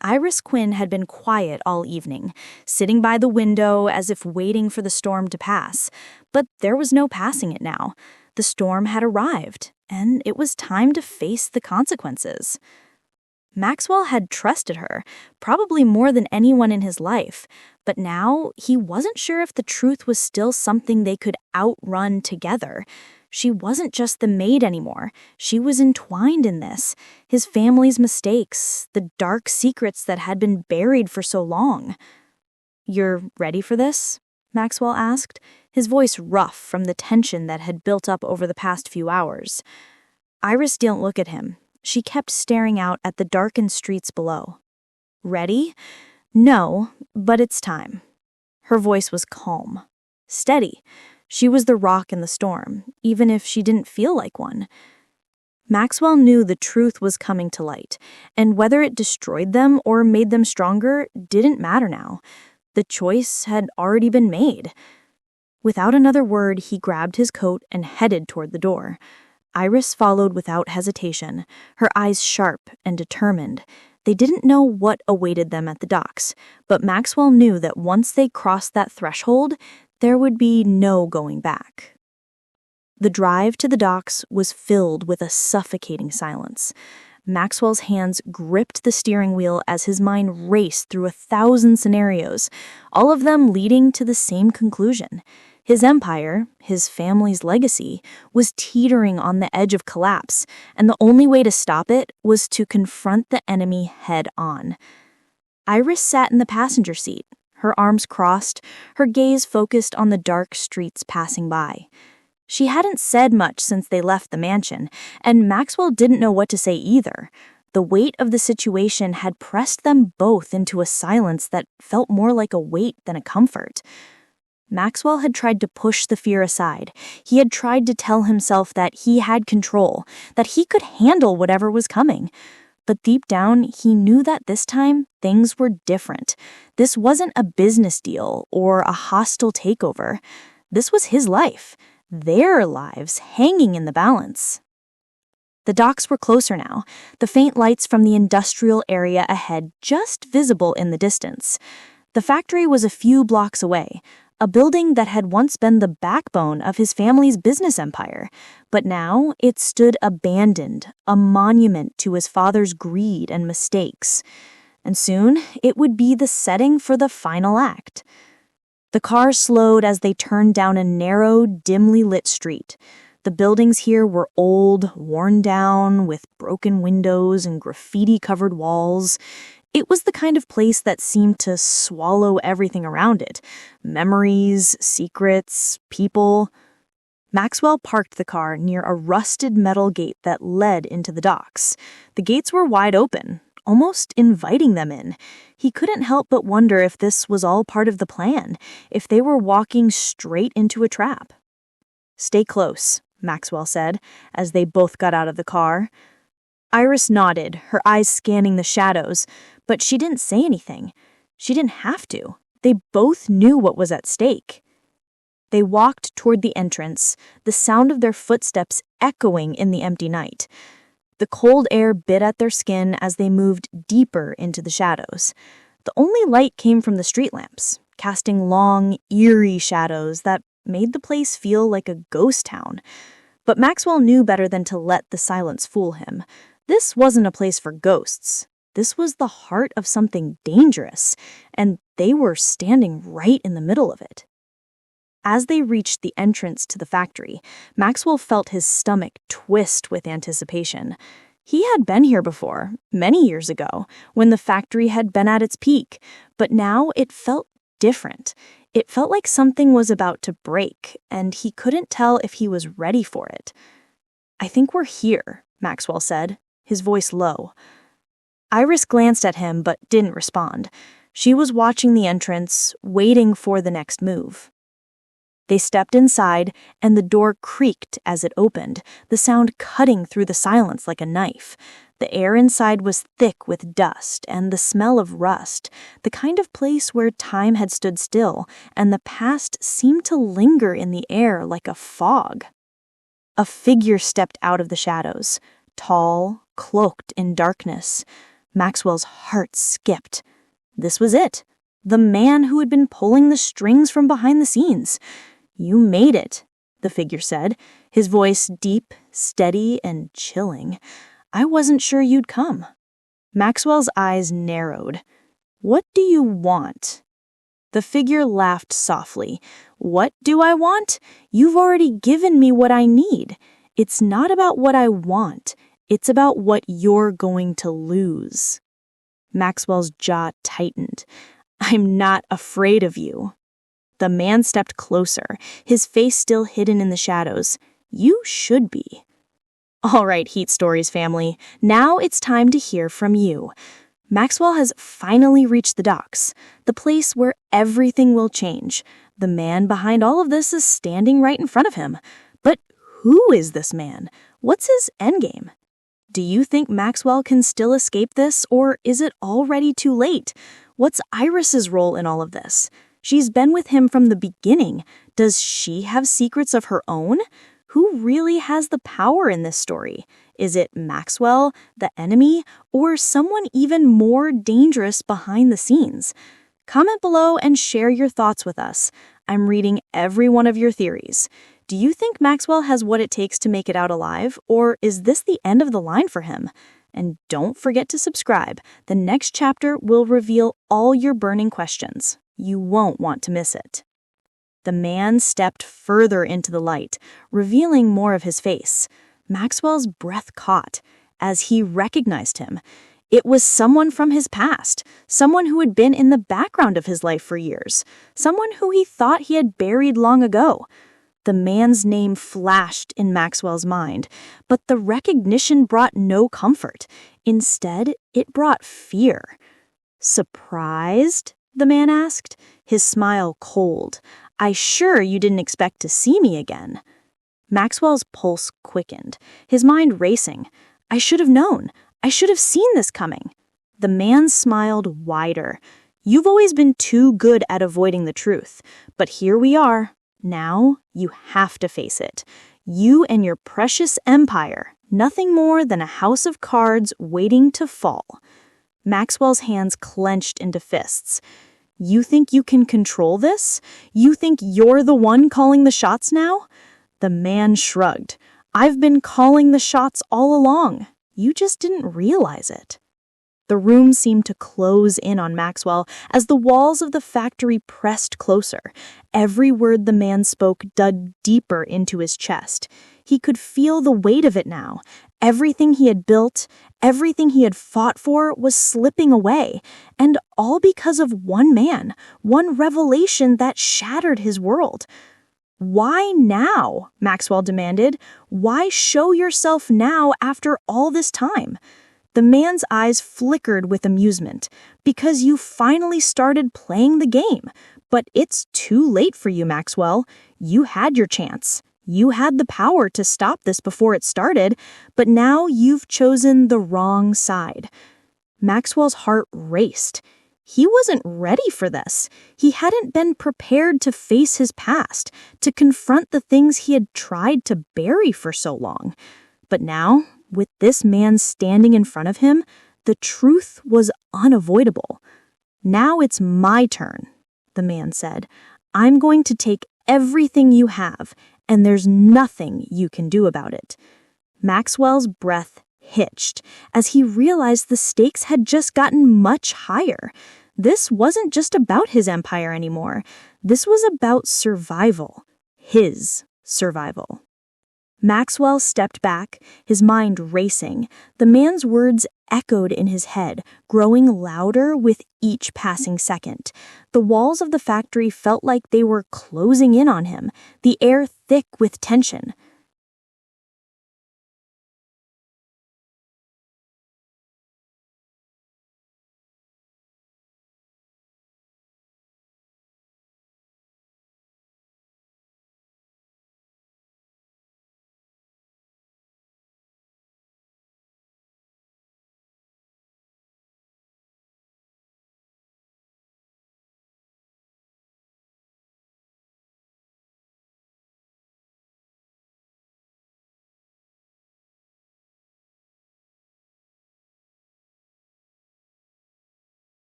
Iris Quinn had been quiet all evening, sitting by the window as if waiting for the storm to pass. But there was no passing it now. The storm had arrived, and it was time to face the consequences. Maxwell had trusted her, probably more than anyone in his life, but now he wasn't sure if the truth was still something they could outrun together. She wasn't just the maid anymore. She was entwined in this, his family's mistakes, the dark secrets that had been buried for so long. "You're ready for this?" Maxwell asked, his voice rough from the tension that had built up over the past few hours. Iris didn't look at him. She kept staring out at the darkened streets below. "Ready? No, but it's time." Her voice was calm, steady. She was the rock in the storm, even if she didn't feel like one. Maxwell knew the truth was coming to light, and whether it destroyed them or made them stronger didn't matter now. The choice had already been made. Without another word, he grabbed his coat and headed toward the door. Iris followed without hesitation, her eyes sharp and determined. They didn't know what awaited them at the docks, but Maxwell knew that once they crossed that threshold, there would be no going back. The drive to the docks was filled with a suffocating silence. Maxwell's hands gripped the steering wheel as his mind raced through 1,000 scenarios, all of them leading to the same conclusion. His empire, his family's legacy, was teetering on the edge of collapse, and the only way to stop it was to confront the enemy head on. Iris sat in the passenger seat, her arms crossed, her gaze focused on the dark streets passing by. She hadn't said much since they left the mansion, and Maxwell didn't know what to say either. The weight of the situation had pressed them both into a silence that felt more like a weight than a comfort. Maxwell had tried to push the fear aside. He had tried to tell himself that he had control, that he could handle whatever was coming. But deep down, he knew that this time, things were different. This wasn't a business deal or a hostile takeover. This was his life, their lives hanging in the balance. The docks were closer now, the faint lights from the industrial area ahead just visible in the distance. The factory was a few blocks away, a building that had once been the backbone of his family's business empire, but now it stood abandoned, a monument to his father's greed and mistakes. And soon it would be the setting for the final act. The car slowed as they turned down a narrow, dimly lit street. The buildings here were old, worn down, with broken windows and graffiti-covered walls. It was the kind of place that seemed to swallow everything around it. Memories, secrets, people. Maxwell parked the car near a rusted metal gate that led into the docks. The gates were wide open, almost inviting them in. He couldn't help but wonder if this was all part of the plan, if they were walking straight into a trap. "Stay close," Maxwell said, as they both got out of the car. Iris nodded, her eyes scanning the shadows, but she didn't say anything. She didn't have to. They both knew what was at stake. They walked toward the entrance, the sound of their footsteps echoing in the empty night. The cold air bit at their skin as they moved deeper into the shadows. The only light came from the street lamps, casting long, eerie shadows that made the place feel like a ghost town. But Maxwell knew better than to let the silence fool him. This wasn't a place for ghosts. This was the heart of something dangerous, and they were standing right in the middle of it. As they reached the entrance to the factory, Maxwell felt his stomach twist with anticipation. He had been here before, many years ago, when the factory had been at its peak, but now it felt different. It felt like something was about to break, and he couldn't tell if he was ready for it. "I think we're here," Maxwell said, his voice low. Iris glanced at him but didn't respond. She was watching the entrance, waiting for the next move. They stepped inside, and the door creaked as it opened, the sound cutting through the silence like a knife. The air inside was thick with dust and the smell of rust, the kind of place where time had stood still, and the past seemed to linger in the air like a fog. A figure stepped out of the shadows, tall, cloaked in darkness. Maxwell's heart skipped. This was it, the man who had been pulling the strings from behind the scenes. "You made it," the figure said, his voice deep, steady, and chilling. "I wasn't sure you'd come." Maxwell's eyes narrowed. "What do you want?" The figure laughed softly. "What do I want? You've already given me what I need. It's not about what I want. It's about what you're going to lose." Maxwell's jaw tightened. "I'm not afraid of you." The man stepped closer, his face still hidden in the shadows. "You should be." "All right, Heat Stories family, now it's time to hear from you." Maxwell has finally reached the docks, the place where everything will change. The man behind all of this is standing right in front of him. But who is this man? What's his endgame? Do you think Maxwell can still escape this, or is it already too late? What's Iris's role in all of this? She's been with him from the beginning. Does she have secrets of her own? Who really has the power in this story? Is it Maxwell, the enemy, or someone even more dangerous behind the scenes? Comment below and share your thoughts with us. I'm reading every one of your theories. Do you think Maxwell has what it takes to make it out alive, or is this the end of the line for him? And don't forget to subscribe. The next chapter will reveal all your burning questions. You won't want to miss it. The man stepped further into the light, revealing more of his face. Maxwell's breath caught as he recognized him. It was someone from his past, someone who had been in the background of his life for years, someone who he thought he had buried long ago. The man's name flashed in Maxwell's mind, but the recognition brought no comfort. Instead, it brought fear. "Surprised?" the man asked, his smile cold. "I sure you didn't expect to see me again." Maxwell's pulse quickened, his mind racing. "I should have known. I should have seen this coming." The man smiled wider. "You've always been too good at avoiding the truth, but here we are. Now you have to face it. You and your precious empire, nothing more than a house of cards waiting to fall." Maxwell's hands clenched into fists. "You think you can control this? You think you're the one calling the shots now?" The man shrugged. "I've been calling the shots all along. You just didn't realize it." The room seemed to close in on Maxwell as the walls of the factory pressed closer. Every word the man spoke dug deeper into his chest. He could feel the weight of it now. Everything he had built, everything he had fought for was slipping away, and all because of one man, one revelation that shattered his world. "Why now?" Maxwell demanded. "Why show yourself now after all this time?" The man's eyes flickered with amusement. "Because you finally started playing the game. But it's too late for you, Maxwell. You had your chance. You had the power to stop this before it started, but now you've chosen the wrong side." Maxwell's heart raced. He wasn't ready for this. He hadn't been prepared to face his past, to confront the things he had tried to bury for so long. But now, with this man standing in front of him, the truth was unavoidable. "Now it's my turn," the man said. "I'm going to take everything you have, and there's nothing you can do about it." Maxwell's breath hitched as he realized the stakes had just gotten much higher. This wasn't just about his empire anymore. This was about survival. His survival. Maxwell stepped back, his mind racing. The man's words echoed in his head, growing louder with each passing second. The walls of the factory felt like they were closing in on him, the air thick with tension.